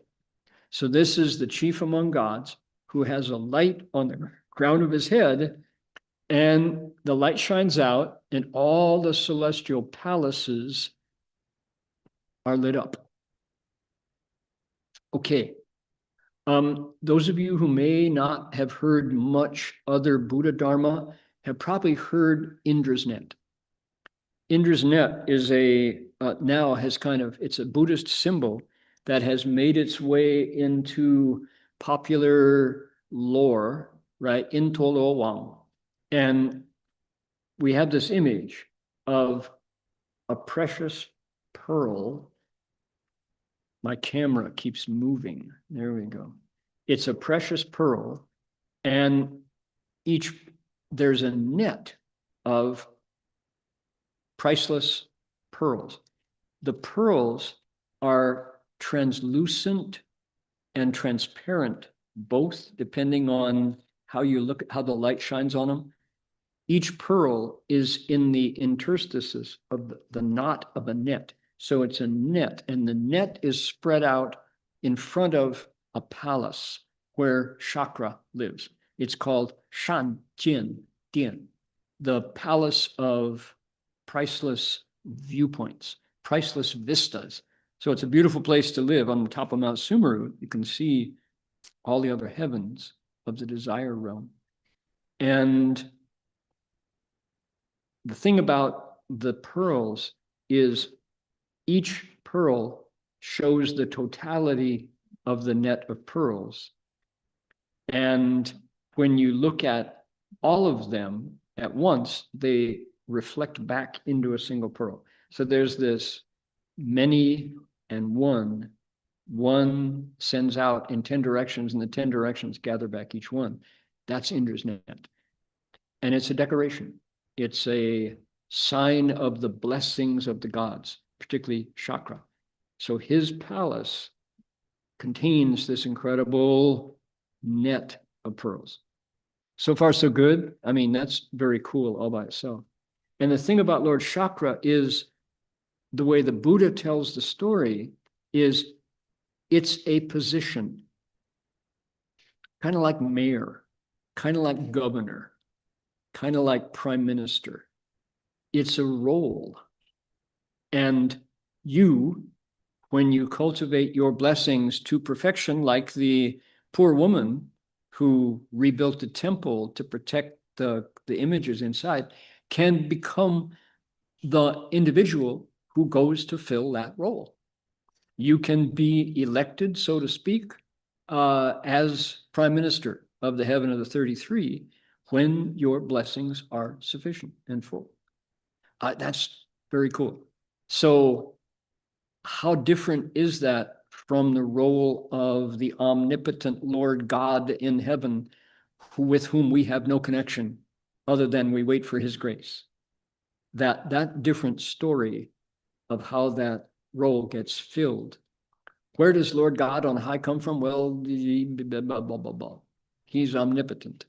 So this is the chief among gods who has a light on the crown of his head, and the light shines out and all the celestial palaces are lit up. Okay. Those of you who may not have heard much other Buddha Dharma have probably heard Indra's net. Indra's net is now has kind of, it's a Buddhist symbol that has made its way into popular lore, right? In Tolo Wang. And we have this image of a precious pearl. My camera keeps moving. There we go. It's a precious pearl, and there's a net of priceless pearls. The pearls are translucent and transparent, both depending on how you look at how the light shines on them. Each pearl is in the interstices of the knot of a net. So it's a net, and the net is spread out in front of a palace where Chakra lives. It's called Shan Jin Dian, the palace of priceless viewpoints, priceless vistas. So it's a beautiful place to live. On the top of Mount Sumeru, you can see all the other heavens of the desire realm. And the thing about the pearls is each pearl shows the totality of the net of pearls. And when you look at all of them at once, they reflect back into a single pearl. So there's this many and one. One sends out in 10 directions, and the 10 directions gather back each one. That's Indra's net. And it's a decoration. It's a sign of the blessings of the gods, particularly Chakra. So his palace contains this incredible net of pearls. So far, so good. I mean, that's very cool all by itself. And the thing about Lord Chakra is the way the Buddha tells the story is it's a position, kind of like mayor, kind of like governor, kind of like prime minister. It's a role. And you, when you cultivate your blessings to perfection, like the poor woman who rebuilt the temple to protect the images inside, can become the individual who goes to fill that role. You can be elected, so to speak, as prime minister of the heaven of the 33 when your blessings are sufficient and full. That's very cool. So how different is that from the role of the omnipotent Lord God in heaven, with whom we have no connection other than we wait for his grace? That different story of how that role gets filled. Where does Lord God on high come from? Well, he's omnipotent.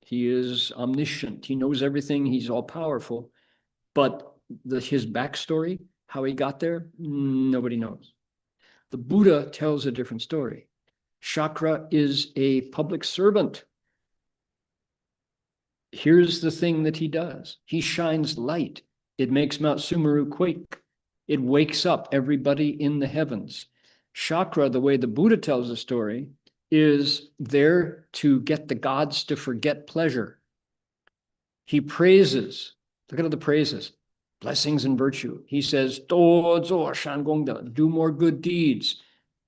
He is omniscient. He knows everything. He's all powerful. But his backstory, how he got there, nobody knows. The Buddha tells a different story. Chakra is a public servant. Here's the thing that he does. He shines light. It makes Mount Sumeru quake. It wakes up everybody in the heavens. Chakra, the way the Buddha tells the story, is there to get the gods to forget pleasure. He praises. Look at the praises. Blessings and virtue. He says, do more good deeds.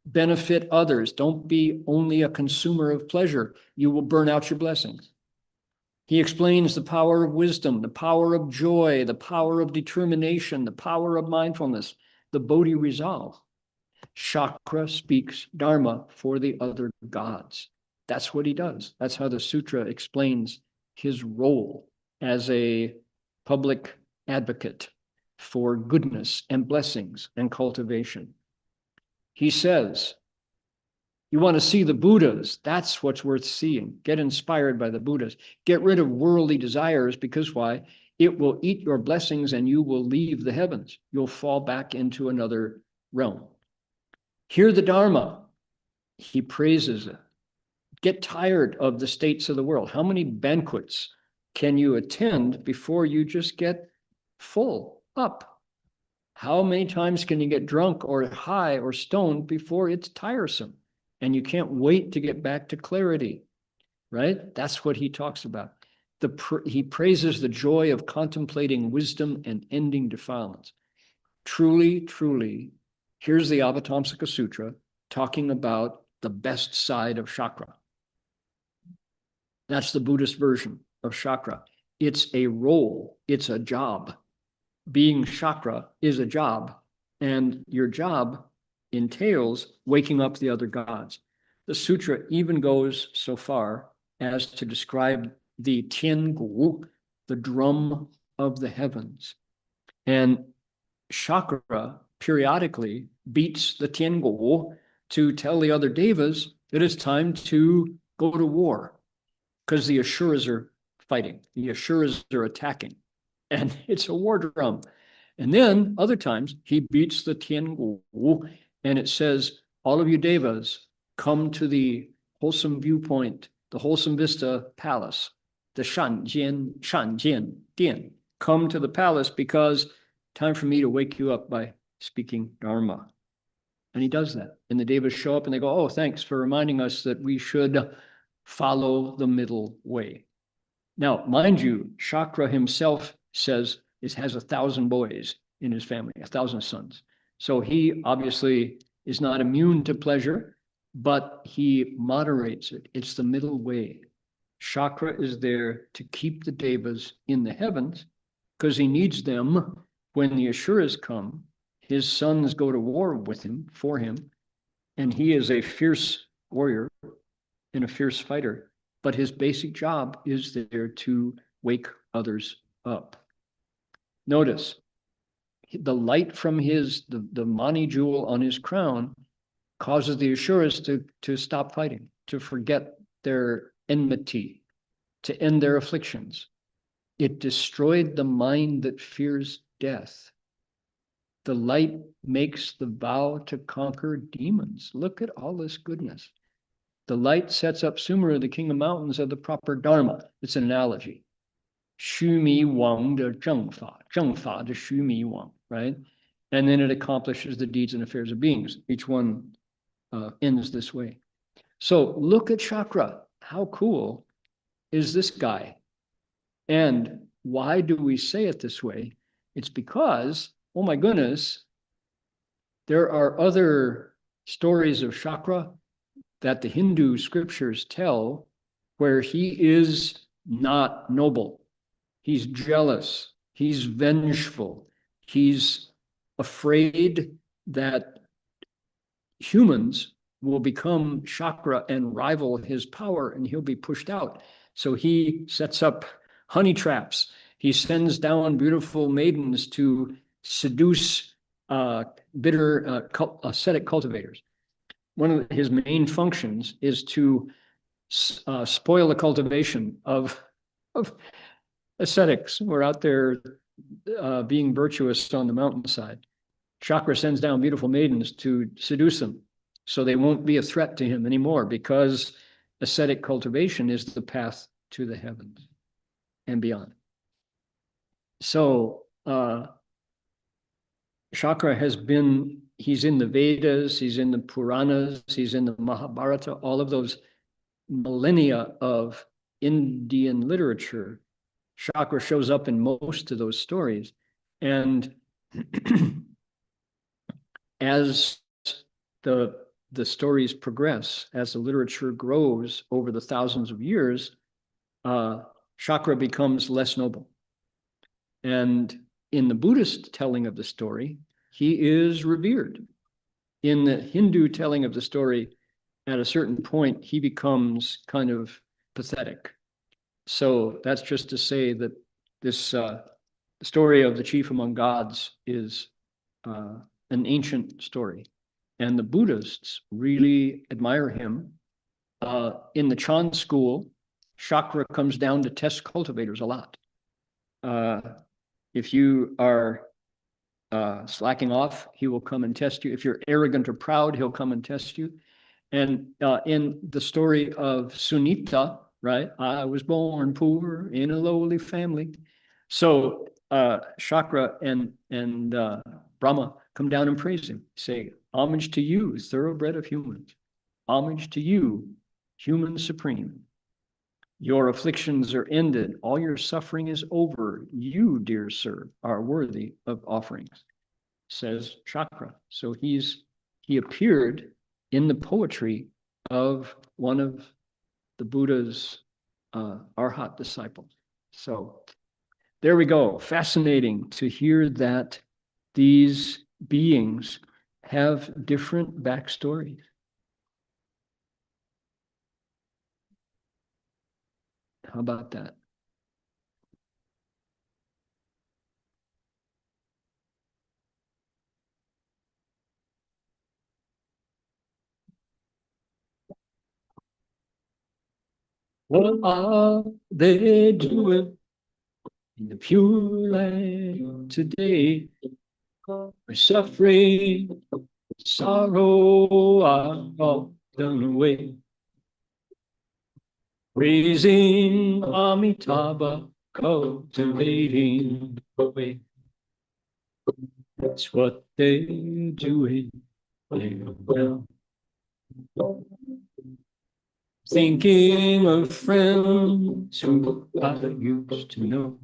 Benefit others. Don't be only a consumer of pleasure. You will burn out your blessings. He explains the power of wisdom, the power of joy, the power of determination, the power of mindfulness, the Bodhi resolve. Chakra speaks Dharma for the other gods. That's what he does. That's how the sutra explains his role as a public advocate for goodness and blessings and cultivation. He says, you want to see the Buddhas, that's what's worth seeing. Get inspired by the Buddhas. Get rid of worldly desires, because why? It will eat your blessings and you will leave the heavens. You'll fall back into another realm. Hear the Dharma. He praises it. Get tired of the states of the world. How many banquets can you attend before you just get full up? How many times can you get drunk or high or stoned before it's tiresome and you can't wait to get back to clarity, right? That's what he talks about. He praises the joy of contemplating wisdom and ending defilements. Truly, truly, here's the Avatamsaka Sutra talking about the best side of chakra. That's the Buddhist version of chakra. It's a role, it's a job. Being chakra is a job, and your job entails waking up the other gods. The sutra even goes so far as to describe the tiangu, the drum of the heavens. And chakra periodically beats the tiangu to tell the other devas that it's time to go to war, because the Asuras are fighting, the Asuras are attacking, and it's a war drum. And then other times he beats the tiangu and it says, all of you devas, come to the wholesome viewpoint, the wholesome vista palace, the Shanjian Dian. Come to the palace because time for me to wake you up by speaking Dharma. And he does that. And the devas show up and they go, oh, thanks for reminding us that we should follow the middle way. Now, mind you, Chakra himself says it has 1,000 boys in his family, 1,000 sons. So he obviously is not immune to pleasure, but he moderates it. It's the middle way. Chakra is there to keep the devas in the heavens because he needs them when the Asuras come. His sons go to war with him, for him, and he is a fierce warrior and a fierce fighter, but his basic job is there to wake others up. Notice, the light from the Mani jewel on his crown causes the Asuras to stop fighting, to forget their enmity, to end their afflictions. It destroyed the mind that fears death. The light makes the vow to conquer demons. Look at all this goodness. The light sets up Sumera, the king of mountains, of the proper Dharma. It's an analogy. Xu Mi Wang de Zheng Fa de Xu Mi Wang, right? And then it accomplishes the deeds and affairs of beings. Each one ends this way. So look at chakra. How cool is this guy? And why do we say it this way? It's because, oh my goodness, there are other stories of chakra that the Hindu scriptures tell where he is not noble. He's jealous. He's vengeful. He's afraid that humans will become chakra and rival his power and he'll be pushed out. So he sets up honey traps. He sends down beautiful maidens to seduce bitter ascetic cultivators. One of his main functions is to spoil the cultivation of ascetics who are out there being virtuous on the mountainside. Chakra sends down beautiful maidens to seduce them so they won't be a threat to him anymore, because ascetic cultivation is the path to the heavens and beyond. So Chakra he's in the Vedas, he's in the Puranas, he's in the Mahabharata, all of those millennia of Indian literature. Chakra shows up in most of those stories. And as the stories progress, as the literature grows over the thousands of years, Chakra becomes less noble. And in the Buddhist telling of the story, he is revered. In the Hindu telling of the story, at a certain point, he becomes kind of pathetic. So that's just to say that this The story of the chief among gods is an ancient story, and the Buddhists really admire him. In the Chan school, Chakra comes down to test cultivators a lot. If you are slacking off, he will come and test you. If you're arrogant or proud, he'll come and test you. And in the story of Sunita, right? I was born poor in a lowly family. So Chakra and Brahma come down and praise him. Say, homage to you, thoroughbred of humans. Homage to you, human supreme. Your afflictions are ended. All your suffering is over. You, dear sir, are worthy of offerings, says Chakra. So he appeared in the poetry of one of the Buddha's Arhat disciples. So there we go. Fascinating to hear that these beings have different backstories. How about that? What are they doing in the Pure Land today? Where suffering, sorrow are all done away. Raising Amitabha, cultivating the way. That's what they're doing now. Thinking of friends who I used to know.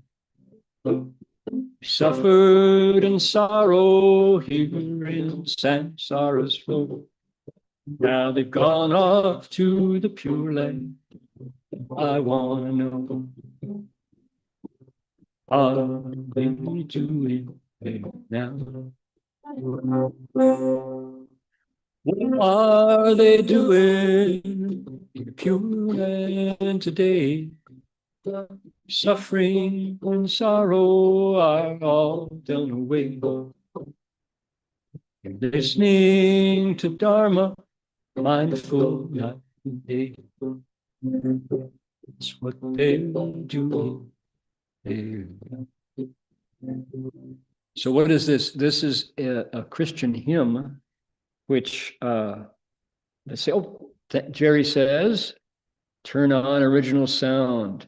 Suffered in sorrow here in samsara's flow. Now they've gone off to the Pure Land. I want to know, are they doing it now? What are they doing in the Pure Land today? Suffering and sorrow are all done away. Listening to Dharma, mindful night and day. It's what they're doing. So what is this? This is a Christian hymn, which let's say, Jerry says, turn on original sound.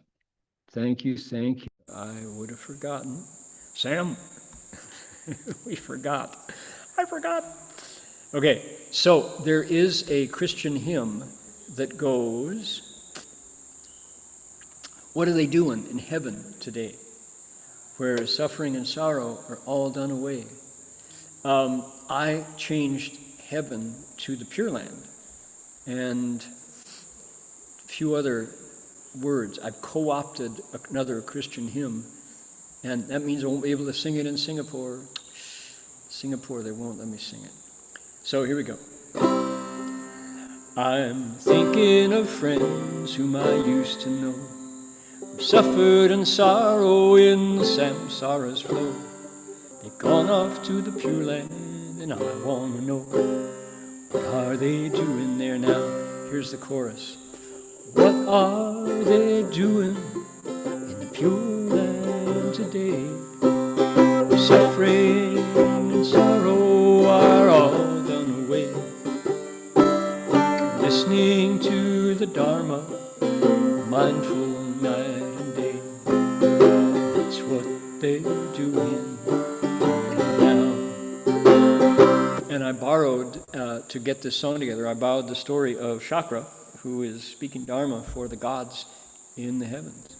Thank you, thank you. I would have forgotten. Sam, we forgot. I forgot. Okay, so there is a Christian hymn that goes, what are they doing in heaven today, where suffering and sorrow are all done away? I changed heaven to the Pure Land, and a few other words. I've co-opted another Christian hymn, and that means I won't be able to sing it in Singapore. Singapore, they won't let me sing it. So here we go. I'm thinking of friends whom I used to know, who suffered in sorrow in the samsara's flow. They've gone off to the Pure Land, and I want to know, what are they doing there now? Here's the chorus. What are they doing in the Pure Land today? Suffering and sorrow are all done away. Listening to the Dharma, mindful night and day. That's what they're doing now. And I borrowed, to get this song together, I borrowed the story of Chakra, who is speaking Dharma for the gods in the heavens.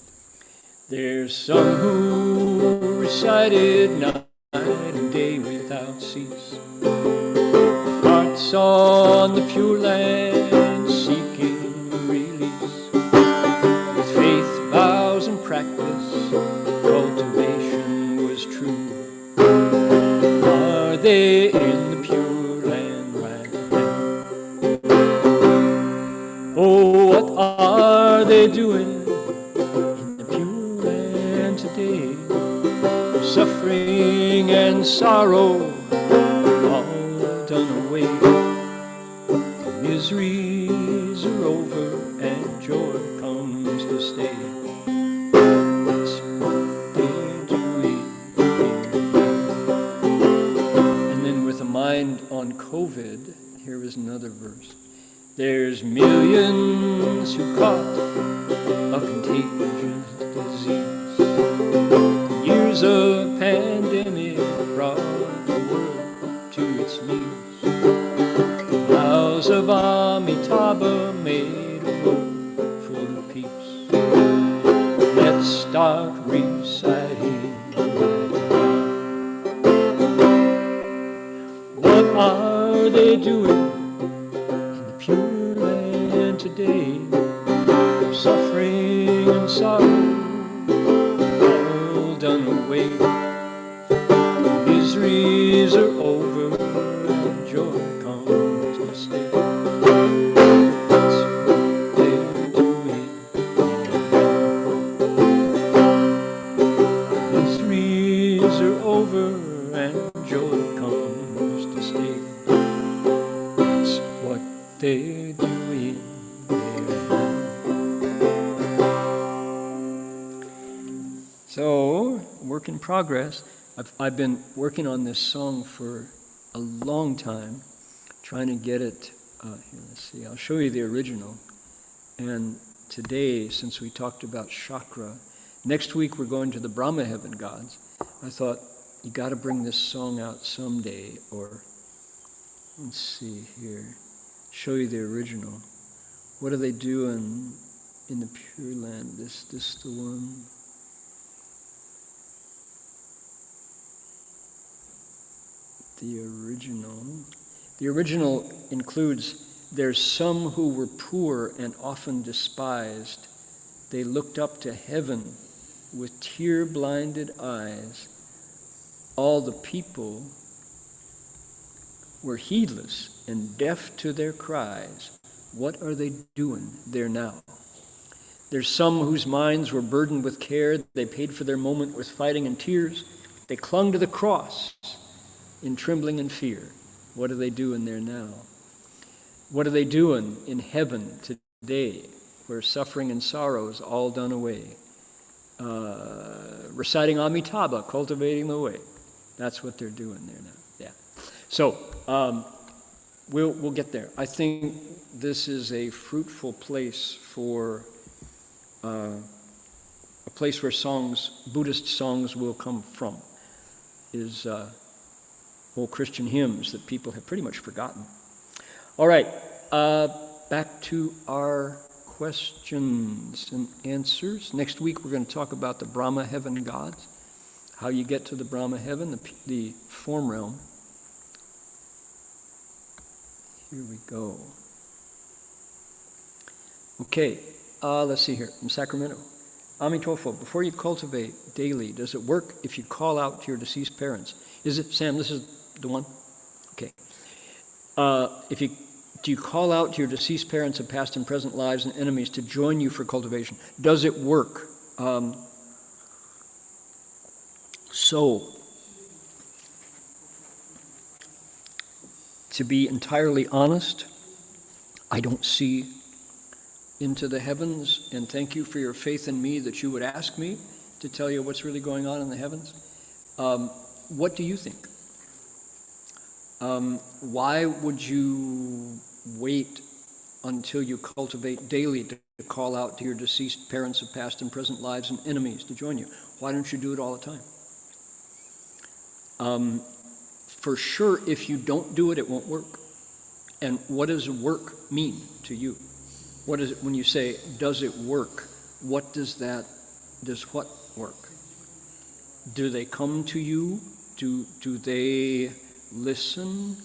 There's some who recited night and day without cease, hearts on the Pure Land seeking release. With faith, vows, and practice, cultivation was true. Are they in the Pure Land right now? Oh, what are they doing in the Pure Land today? and sorrow all done away. Miseries are over and joy comes to stay. That's what they're doing. And then with a mind on COVID, here is another verse. There's millions who caught a contagious disease. Years of pandemic brought the world to its knees. Vows of Amitabha made a world full of peace. Let's start reciting right now. What are they doing in the Pure Land today? Suffering and sorrow all done away. Miseries are over and joy comes to stay. That's what they're doing. Miseries are over and joy comes to stay. That's what they're doing. So, work in progress. I've been working on this song for a long time, trying to get it, here, let's see, I'll show you the original. And today, since we talked about chakra, next week we're going to the Brahma heaven gods. I thought, you got to bring this song out someday, or, let's see here, show you the original. What are they doing in the Pure Land? This the one? The original includes, there's some who were poor and often despised. They looked up to heaven with tear-blinded eyes. All the people were heedless and deaf to their cries. What are they doing there now? There's some whose minds were burdened with care. They paid for their moment with fighting and tears. They clung to the cross in trembling and fear. What are they doing there now? What are they doing in heaven today, where suffering and sorrow is all done away? Reciting Amitabha, cultivating the way. That's what they're doing there now. Yeah. So we'll get there. I think this is a fruitful place for a place where Buddhist songs will come from. Is old Christian hymns that people have pretty much forgotten. All right, back to our questions and answers. Next week we're going to talk about the Brahma heaven gods, how you get to the Brahma heaven, the form realm. Here we go. Okay, let's see here, from Sacramento. Amitofo, before you cultivate daily, does it work if you call out to your deceased parents? Is it, Sam, this is the one? Okay. Do you call out to your deceased parents of past and present lives and enemies to join you for cultivation? Does it work? So, to be entirely honest, I don't see into the heavens, and thank you for your faith in me that you would ask me to tell you what's really going on in the heavens. What do you think? Why would you wait until you cultivate daily to call out to your deceased parents of past and present lives and enemies to join you? Why don't you do it all the time? For sure, if you don't do it, it won't work. And what does work mean to you? What is it when you say, does it work? What does what work? Do they come to you? Do they listen?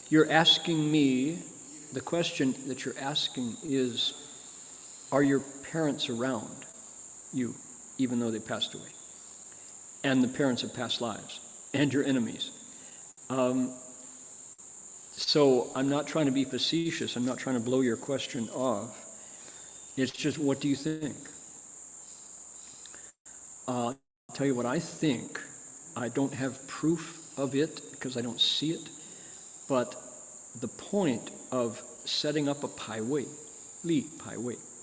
You're asking me, the question that you're asking is, are your parents around you, even though they passed away? And the parents of past lives, and your enemies. So I'm not trying to be facetious. I'm not trying to blow your question off. It's just, what do you think? I'll tell you what I think. I don't have proof of it because I don't see it. But the point of setting up a pai wei,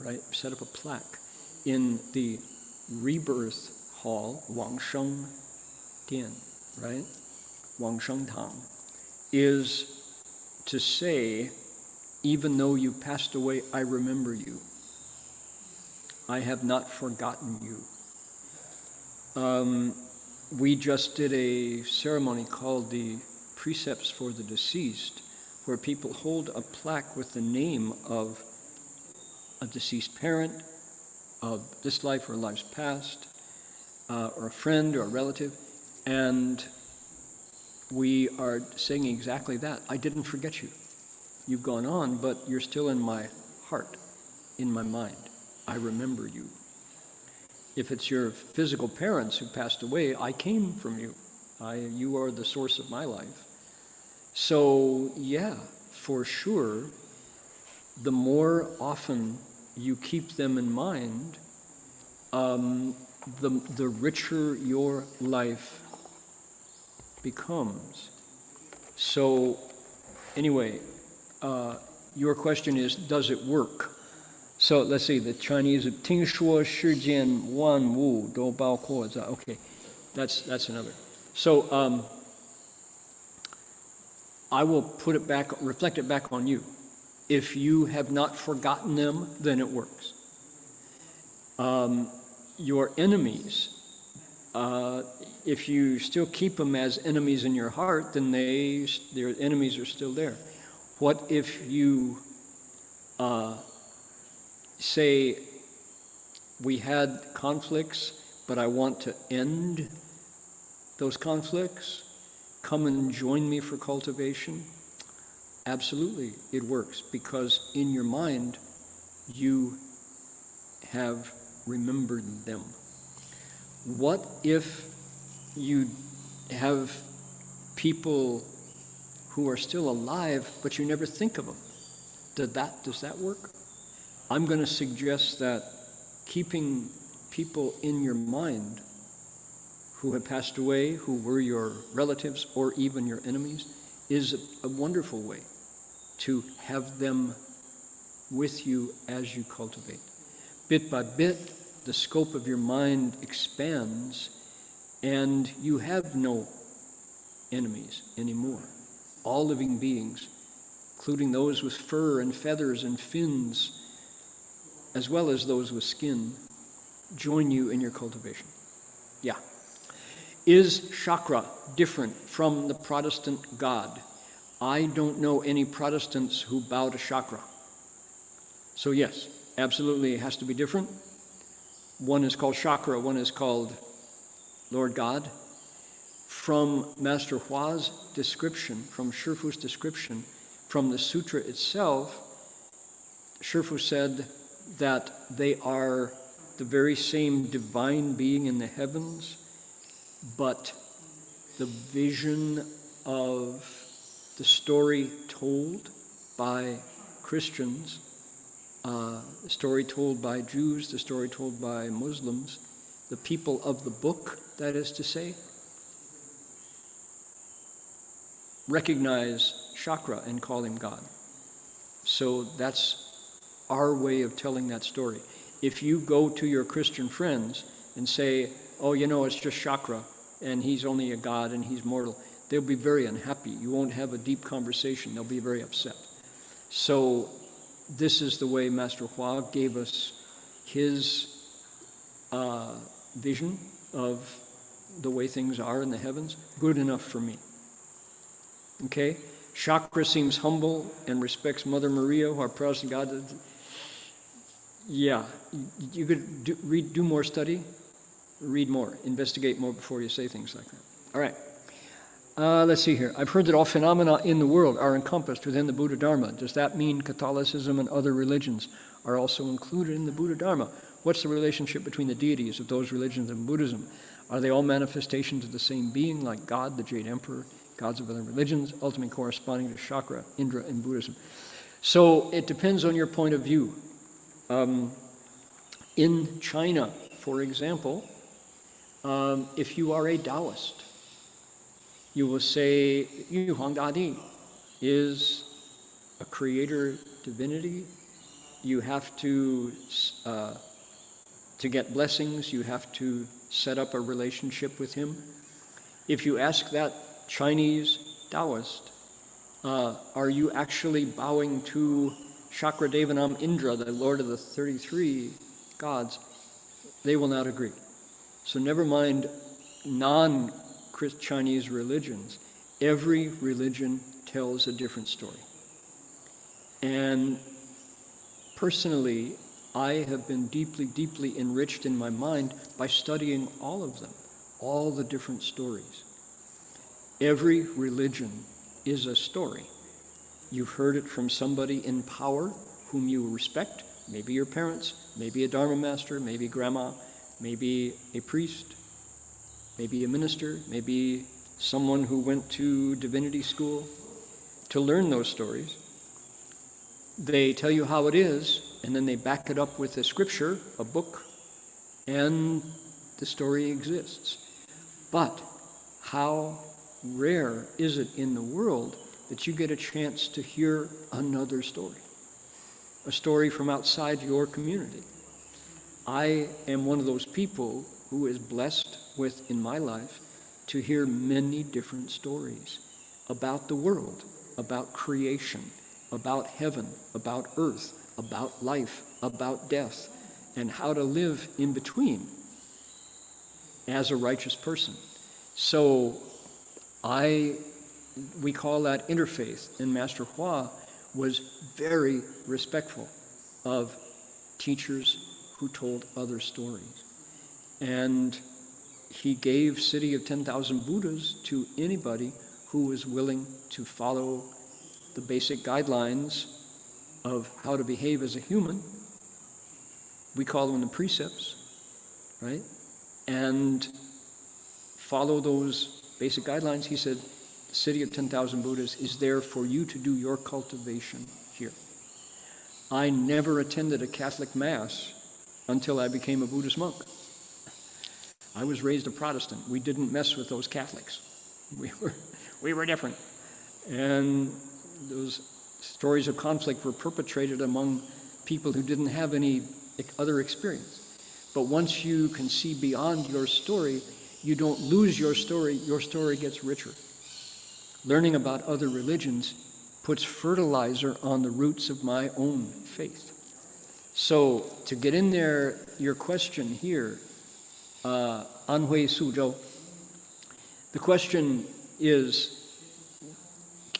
right? Set up a plaque in the rebirth hall, Wangsheng Dian, right? Wangsheng Tang, is to say, even though you passed away, I remember you. I have not forgotten you. We just did a ceremony called the Precepts for the Deceased, where people hold a plaque with the name of a deceased parent, of this life or lives past, or a friend or a relative, and we are saying exactly that. I didn't forget you. You've gone on, but you're still in my heart, in my mind. I remember you. If it's your physical parents who passed away, I came from you. You are the source of my life. So, yeah, for sure, the more often you keep them in mind, the richer your life becomes. So, anyway, your question is, does it work? So let's see, the Chinese, 听说世间万物都包括在, okay, that's another. So I will put it back, reflect it back on you. If you have not forgotten them, then it works. Your enemies, if you still keep them as enemies in your heart, then their enemies are still there. What if you say, we had conflicts, but I want to end those conflicts? Come and join me for cultivation? Absolutely, it works, because in your mind, you have remembered them. What if you have people who are still alive, but you never think of them? Does that work? I'm going to suggest that keeping people in your mind who have passed away, who were your relatives or even your enemies, is a wonderful way to have them with you as you cultivate. Bit by bit, the scope of your mind expands, and you have no enemies anymore. All living beings, including those with fur and feathers and fins, as well as those with skin, join you in your cultivation. Yeah. Is chakra different from the Protestant God? I don't know any Protestants who bow to chakra. So yes, absolutely it has to be different. One is called chakra, one is called Lord God. From Master Hua's description, from Shifu's description, from the sutra itself, Shifu said that they are the very same divine being in the heavens, but the vision of the story told by Christians, the story told by Jews, the story told by Muslims, the people of the book, that is to say, recognize chakra and call him God. So that's our way of telling that story. If you go to your Christian friends and say, oh, it's just chakra, and he's only a god and he's mortal, they'll be very unhappy. You won't have a deep conversation. They'll be very upset. So this is the way Master Hua gave us his vision of the way things are in the heavens. Good enough for me. Okay? Chakra seems humble and respects Mother Maria, who our Protestant God. Yeah, you could do more study, read more, investigate more before you say things like that. All right. Let's see here. I've heard that all phenomena in the world are encompassed within the Buddha Dharma. Does that mean Catholicism and other religions are also included in the Buddha Dharma? What's the relationship between the deities of those religions and Buddhism? Are they all manifestations of the same being, like God, the Jade Emperor, gods of other religions, ultimately corresponding to Chakra, Indra, in Buddhism? So it depends on your point of view. In China, for example, if you are a Taoist, You will say Yu Huang Dadi is a creator divinity. You have to get blessings, you have to set up a relationship with him. If you ask that Chinese Taoist, are you actually bowing to Chakradevanam Indra, the Lord of the 33 gods? They will not agree. So never mind non-Chinese religions. Every religion tells a different story. And personally, I have been deeply, deeply enriched in my mind by studying all of them, all the different stories. Every religion is a story. You've heard it from somebody in power whom you respect, maybe your parents, maybe a Dharma master, maybe grandma, maybe a priest, maybe a minister, maybe someone who went to divinity school to learn those stories. They tell you how it is, and then they back it up with a scripture, a book, and the story exists. But how rare is it in the world that you get a chance to hear another story, a story from outside your community? I am one of those people who is blessed with, in my life, to hear many different stories about the world, about creation, about heaven, about earth, about life, about death, and how to live in between as a righteous person. So we call that interfaith, and Master Hua was very respectful of teachers who told other stories. And he gave City of 10,000 Buddhas to anybody who was willing to follow the basic guidelines of how to behave as a human. We call them the precepts, right? And follow those basic guidelines. He said, the City of 10,000 Buddhas is there for you to do your cultivation here. I never attended a Catholic Mass until I became a Buddhist monk. I was raised a Protestant. We didn't mess with those Catholics. We were different. And those stories of conflict were perpetrated among people who didn't have any other experience. But once you can see beyond your story, you don't lose your story gets richer. Learning about other religions puts fertilizer on the roots of my own faith. So to get in there, your question here, Anhui Suzhou, the question is,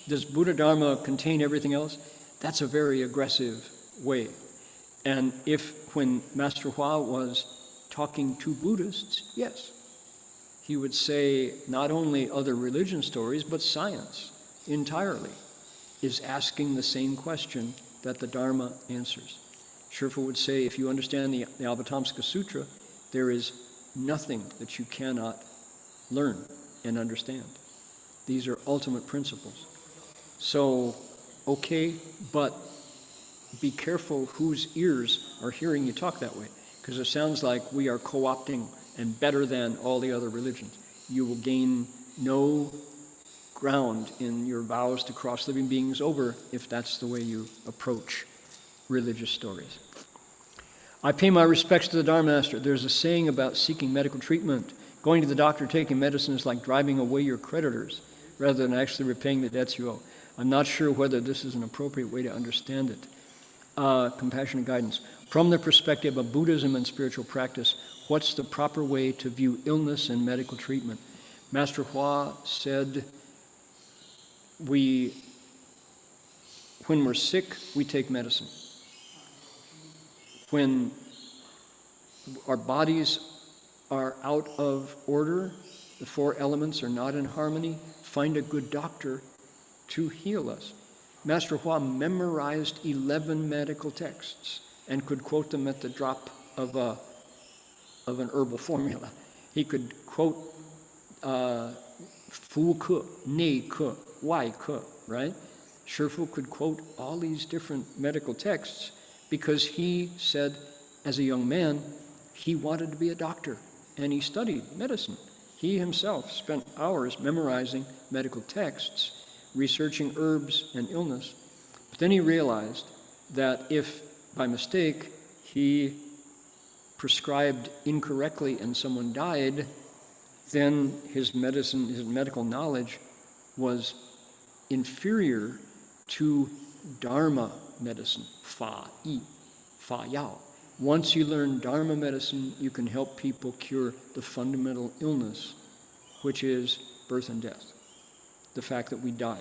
does Buddha Dharma contain everything else? That's a very aggressive way. And when Master Hua was talking to Buddhists, yes, he would say not only other religion stories, but science entirely is asking the same question that the Dharma answers. Shifu would say, if you understand the Avatamsaka Sutra, there is nothing that you cannot learn and understand. These are ultimate principles. So, okay, but be careful whose ears are hearing you talk that way, because it sounds like we are co-opting and better than all the other religions. You will gain no ground in your vows to cross living beings over if that's the way you approach religious stories. I pay my respects to the Dharma Master. There's a saying about seeking medical treatment. Going to the doctor, taking medicine is like driving away your creditors rather than actually repaying the debts you owe. I'm not sure whether this is an appropriate way to understand it. Compassionate guidance. From the perspective of Buddhism and spiritual practice, what's the proper way to view illness and medical treatment? Master Hua said, when we're sick, we take medicine. When our bodies are out of order, the four elements are not in harmony, find a good doctor to heal us. Master Hua memorized 11 medical texts and could quote them at the drop of an herbal formula. He could quote Fu Ke, Nei Ke, Wai Ke, right? Shifu could quote all these different medical texts because he said, as a young man, he wanted to be a doctor and he studied medicine. He himself spent hours memorizing medical texts, researching herbs and illness. But then he realized that if, by mistake, he prescribed incorrectly and someone died, then his medical knowledge was inferior to Dharma medicine, Fa Yi, Fa Yao. Once you learn Dharma medicine, you can help people cure the fundamental illness, which is birth and death, the fact that we die.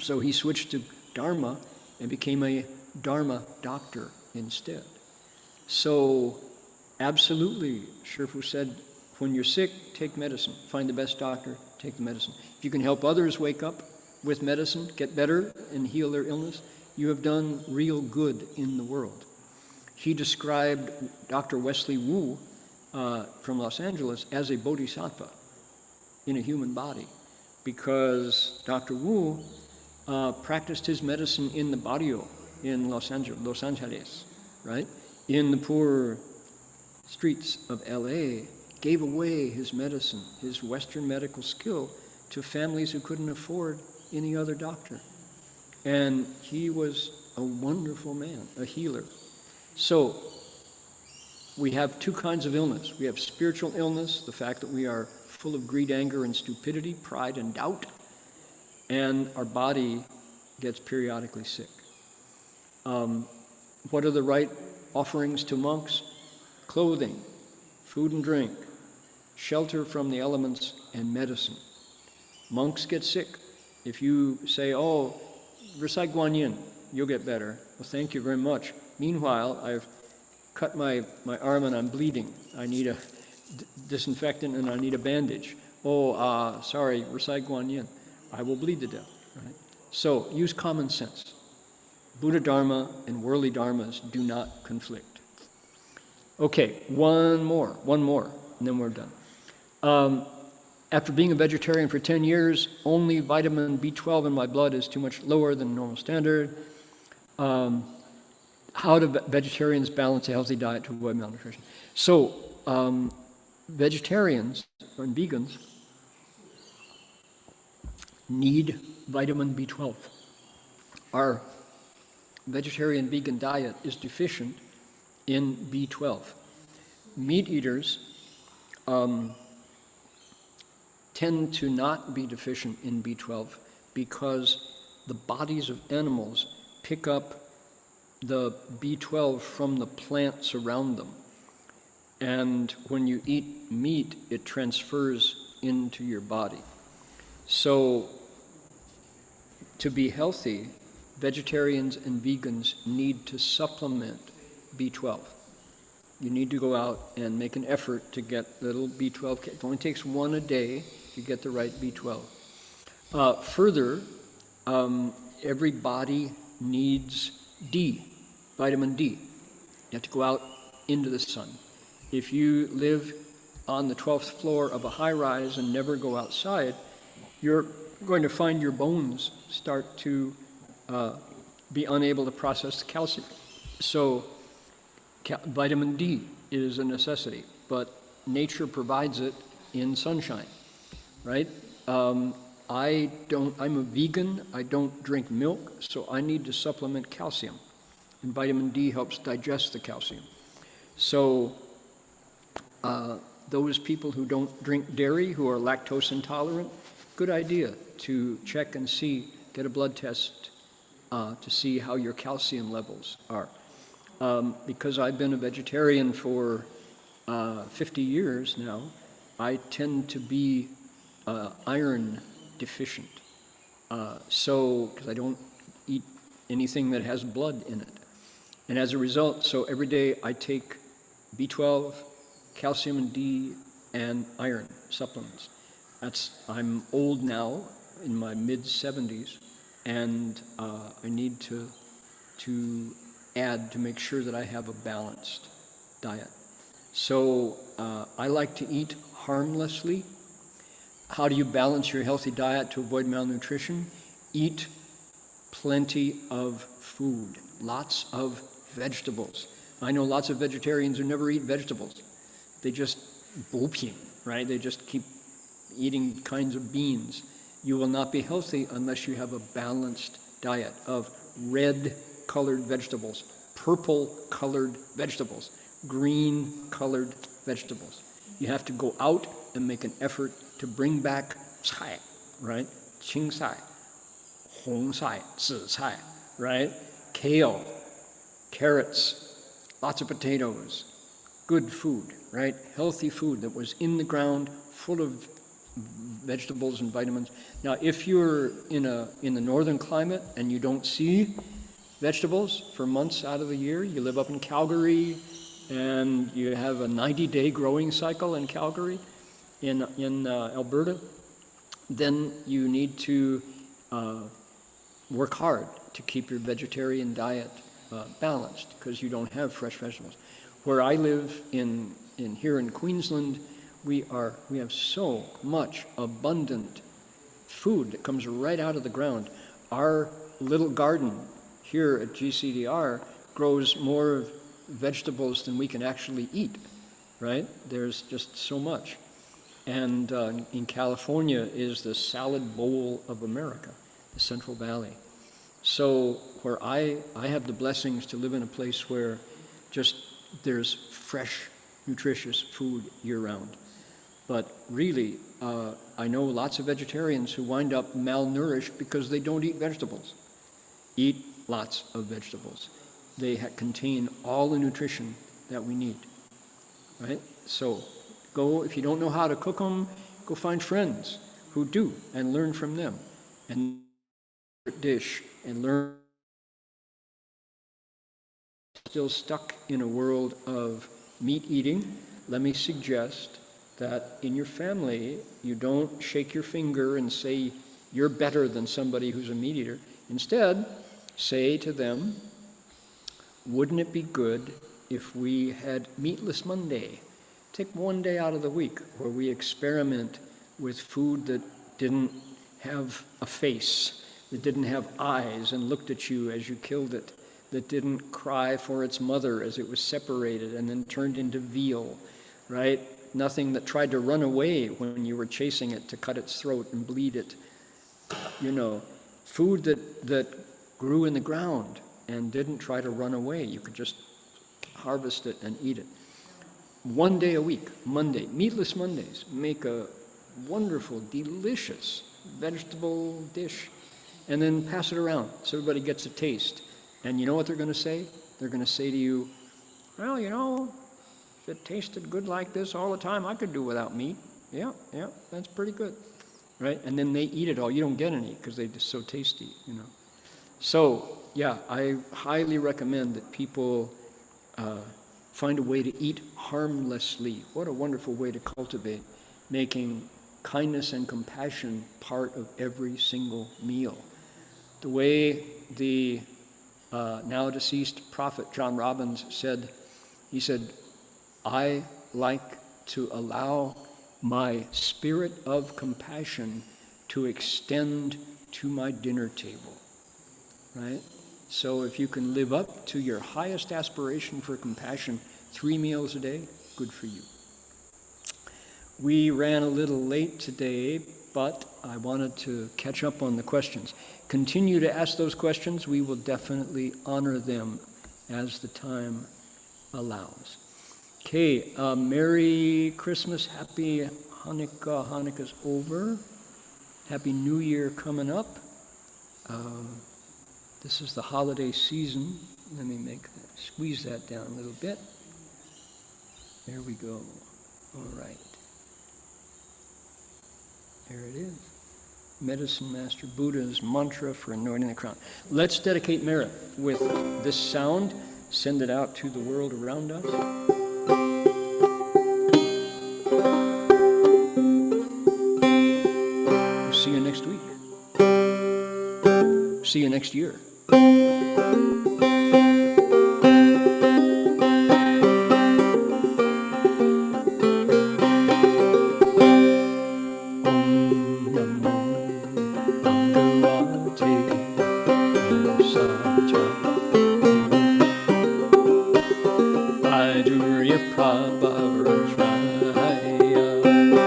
So he switched to Dharma and became a Dharma doctor instead. So absolutely, Shifu said, when you're sick, take medicine. Find the best doctor, take the medicine. If you can help others wake up with medicine, get better, and heal their illness, you have done real good in the world. He described Dr. Wesley Wu from Los Angeles as a bodhisattva in a human body, because Dr. Wu practiced his medicine in the barrio in Los Angeles, right? In the poor streets of LA, gave away his medicine, his Western medical skill, to families who couldn't afford any other doctor. And he was a wonderful man, a healer. So we have two kinds of illness. We have spiritual illness, the fact that we are full of greed, anger, and stupidity, pride, and doubt, and our body gets periodically sick. What are the right offerings to monks? Clothing, food and drink, shelter from the elements, and medicine. Monks get sick. If you say, oh, recite Guanyin, you'll get better. Well, thank you very much. Meanwhile, I've cut my arm and I'm bleeding. I need a disinfectant and I need a bandage. Oh, sorry, recite Guanyin. I will bleed to death. Right? So use common sense. Buddha Dharma and worldly dharmas do not conflict. Okay, one more, and then we're done. After being a vegetarian for 10 years, only vitamin B12 in my blood is too much lower than normal standard. How do vegetarians balance a healthy diet to avoid malnutrition? So, vegetarians and vegans need vitamin B12. Our vegetarian-vegan diet is deficient in B12. Meat eaters tend to not be deficient in B12 because the bodies of animals pick up the B12 from the plants around them. And when you eat meat, it transfers into your body. So, to be healthy, vegetarians and vegans need to supplement B12. You need to go out and make an effort to get little B12. It only takes one a day to get the right B12. Further, every body needs D, vitamin D. You have to go out into the sun. If you live on the 12th floor of a high-rise and never go outside, you're going to find your bones start to be unable to process the calcium. So vitamin D is a necessity, but nature provides it in sunshine, right? I'm a vegan, I don't drink milk, so I need to supplement calcium. And vitamin D helps digest the calcium. So those people who don't drink dairy, who are lactose intolerant, good idea to check and see, get a blood test to see how your calcium levels are. Because I've been a vegetarian for 50 years now, I tend to be iron deficient. Because I don't eat anything that has blood in it. And as a result, so every day I take B12, calcium and D, and iron supplements. I'm old now, in my mid-70s, and I need to add to make sure that I have a balanced diet. So I like to eat harmlessly. How do you balance your healthy diet to avoid malnutrition? Eat plenty of food, lots of vegetables. I know lots of vegetarians who never eat vegetables. They just 补品, right? They just keep eating kinds of beans. You will not be healthy unless you have a balanced diet of red-colored vegetables, purple-colored vegetables, green-colored vegetables. You have to go out and make an effort to bring back cai, right? Qing cai, hong cai, zi cai, right? Kale, carrots, lots of potatoes, good food, right? Healthy food that was in the ground, full of vegetables and vitamins. Now, if you're in the northern climate and you don't see vegetables for months out of the year, you live up in Calgary and you have a 90-day growing cycle in Calgary, in Alberta, then you need to work hard to keep your vegetarian diet balanced, because you don't have fresh vegetables. Where I live here in Queensland, we have so much abundant food that comes right out of the ground. Our little garden here at GCDR grows more vegetables than we can actually eat, right? There's just so much. And in California is the salad bowl of America, the Central Valley. So where I have the blessings to live in a place where just there's fresh, nutritious food year-round. But really, I know lots of vegetarians who wind up malnourished because they don't eat vegetables. Eat lots of vegetables. They contain all the nutrition that we need, right? So if you don't know how to cook them, go find friends who do and learn from them. And dish and learn. Still stuck in a world of meat eating, let me suggest that in your family, you don't shake your finger and say you're better than somebody who's a meat eater. Instead, say to them, wouldn't it be good if we had Meatless Monday? Take one day out of the week where we experiment with food that didn't have a face, that didn't have eyes and looked at you as you killed it, that didn't cry for its mother as it was separated and then turned into veal, right? Nothing that tried to run away when you were chasing it to cut its throat and bleed it. You know, food that grew in the ground and didn't try to run away. You could just harvest it and eat it. One day a week, Monday, Meatless Mondays, make a wonderful, delicious vegetable dish and then pass it around so everybody gets a taste. And you know what they're going to say? They're going to say to you, well, you know, if it tasted good like this all the time, I could do without meat. Yeah, that's pretty good, right? And then they eat it all. You don't get any because they're just so tasty, you know. So, yeah, I highly recommend that people find a way to eat harmlessly. What a wonderful way to cultivate, making kindness and compassion part of every single meal. The way the now deceased prophet John Robbins said, he said, I like to allow my spirit of compassion to extend to my dinner table, right? So if you can live up to your highest aspiration for compassion 3 meals a day, good for you. We ran a little late today, but I wanted to catch up on the questions. Continue to ask those questions. We will definitely honor them as the time allows. Okay, Merry Christmas, Happy Hanukkah. Hanukkah's over. Happy New Year coming up. This is the holiday season. Let me squeeze that down a little bit. There we go. All right. There it is. Medicine Master Buddha's mantra for anointing the crown. Let's dedicate merit with this sound. Send it out to the world around us. See you next week. See you next year. Prabhavarajaya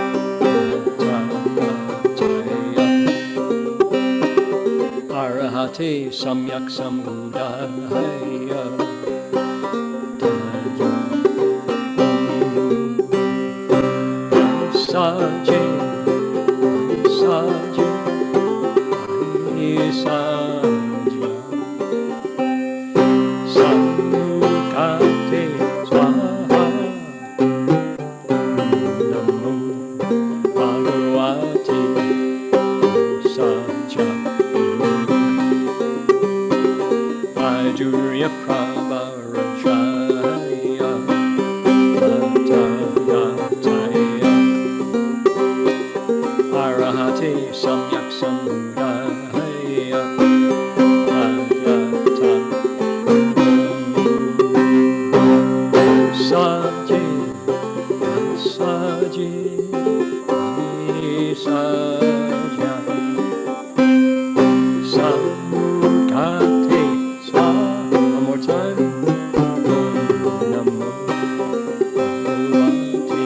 Arahate Samyak Sambuddhaya Saje Saje Saja Samukate Swaha Namo Bhagavate Saja Vajurya Prabharajaya Tathagata Arahate Samyak Sambuddhaya Tathagata Saje Saje Saja Samukate Swaha. One more time. Namo Bhagavate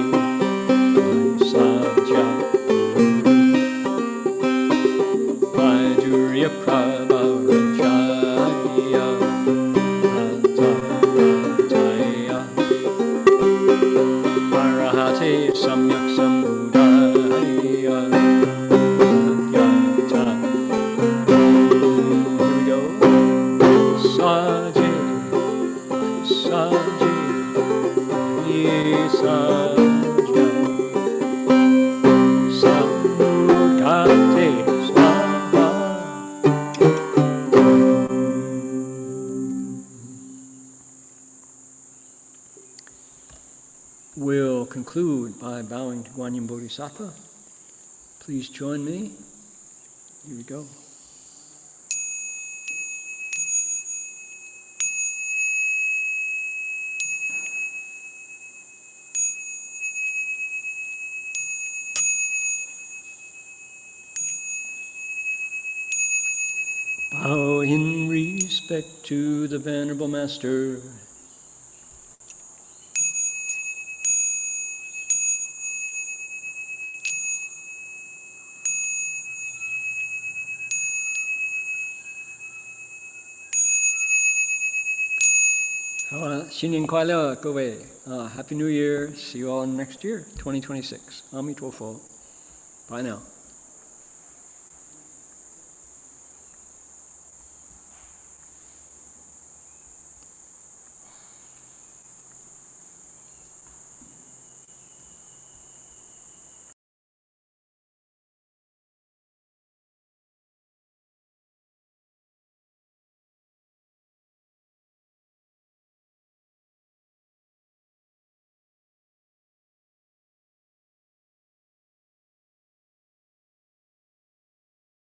Saja Vajurya Prabharajaya Tathagata Arahate Samyak Sambuddhaya Tathagata. Here we go. Saje Saje Saja Samukate Swaha. We'll conclude by bowing to Guanyin Bodhisattva. Please join me. Here we go. Bow in respect to the Venerable Master. Xinyan Kuai Le, Happy New Year. See you all next year, 2026. Amitofo. Bye now.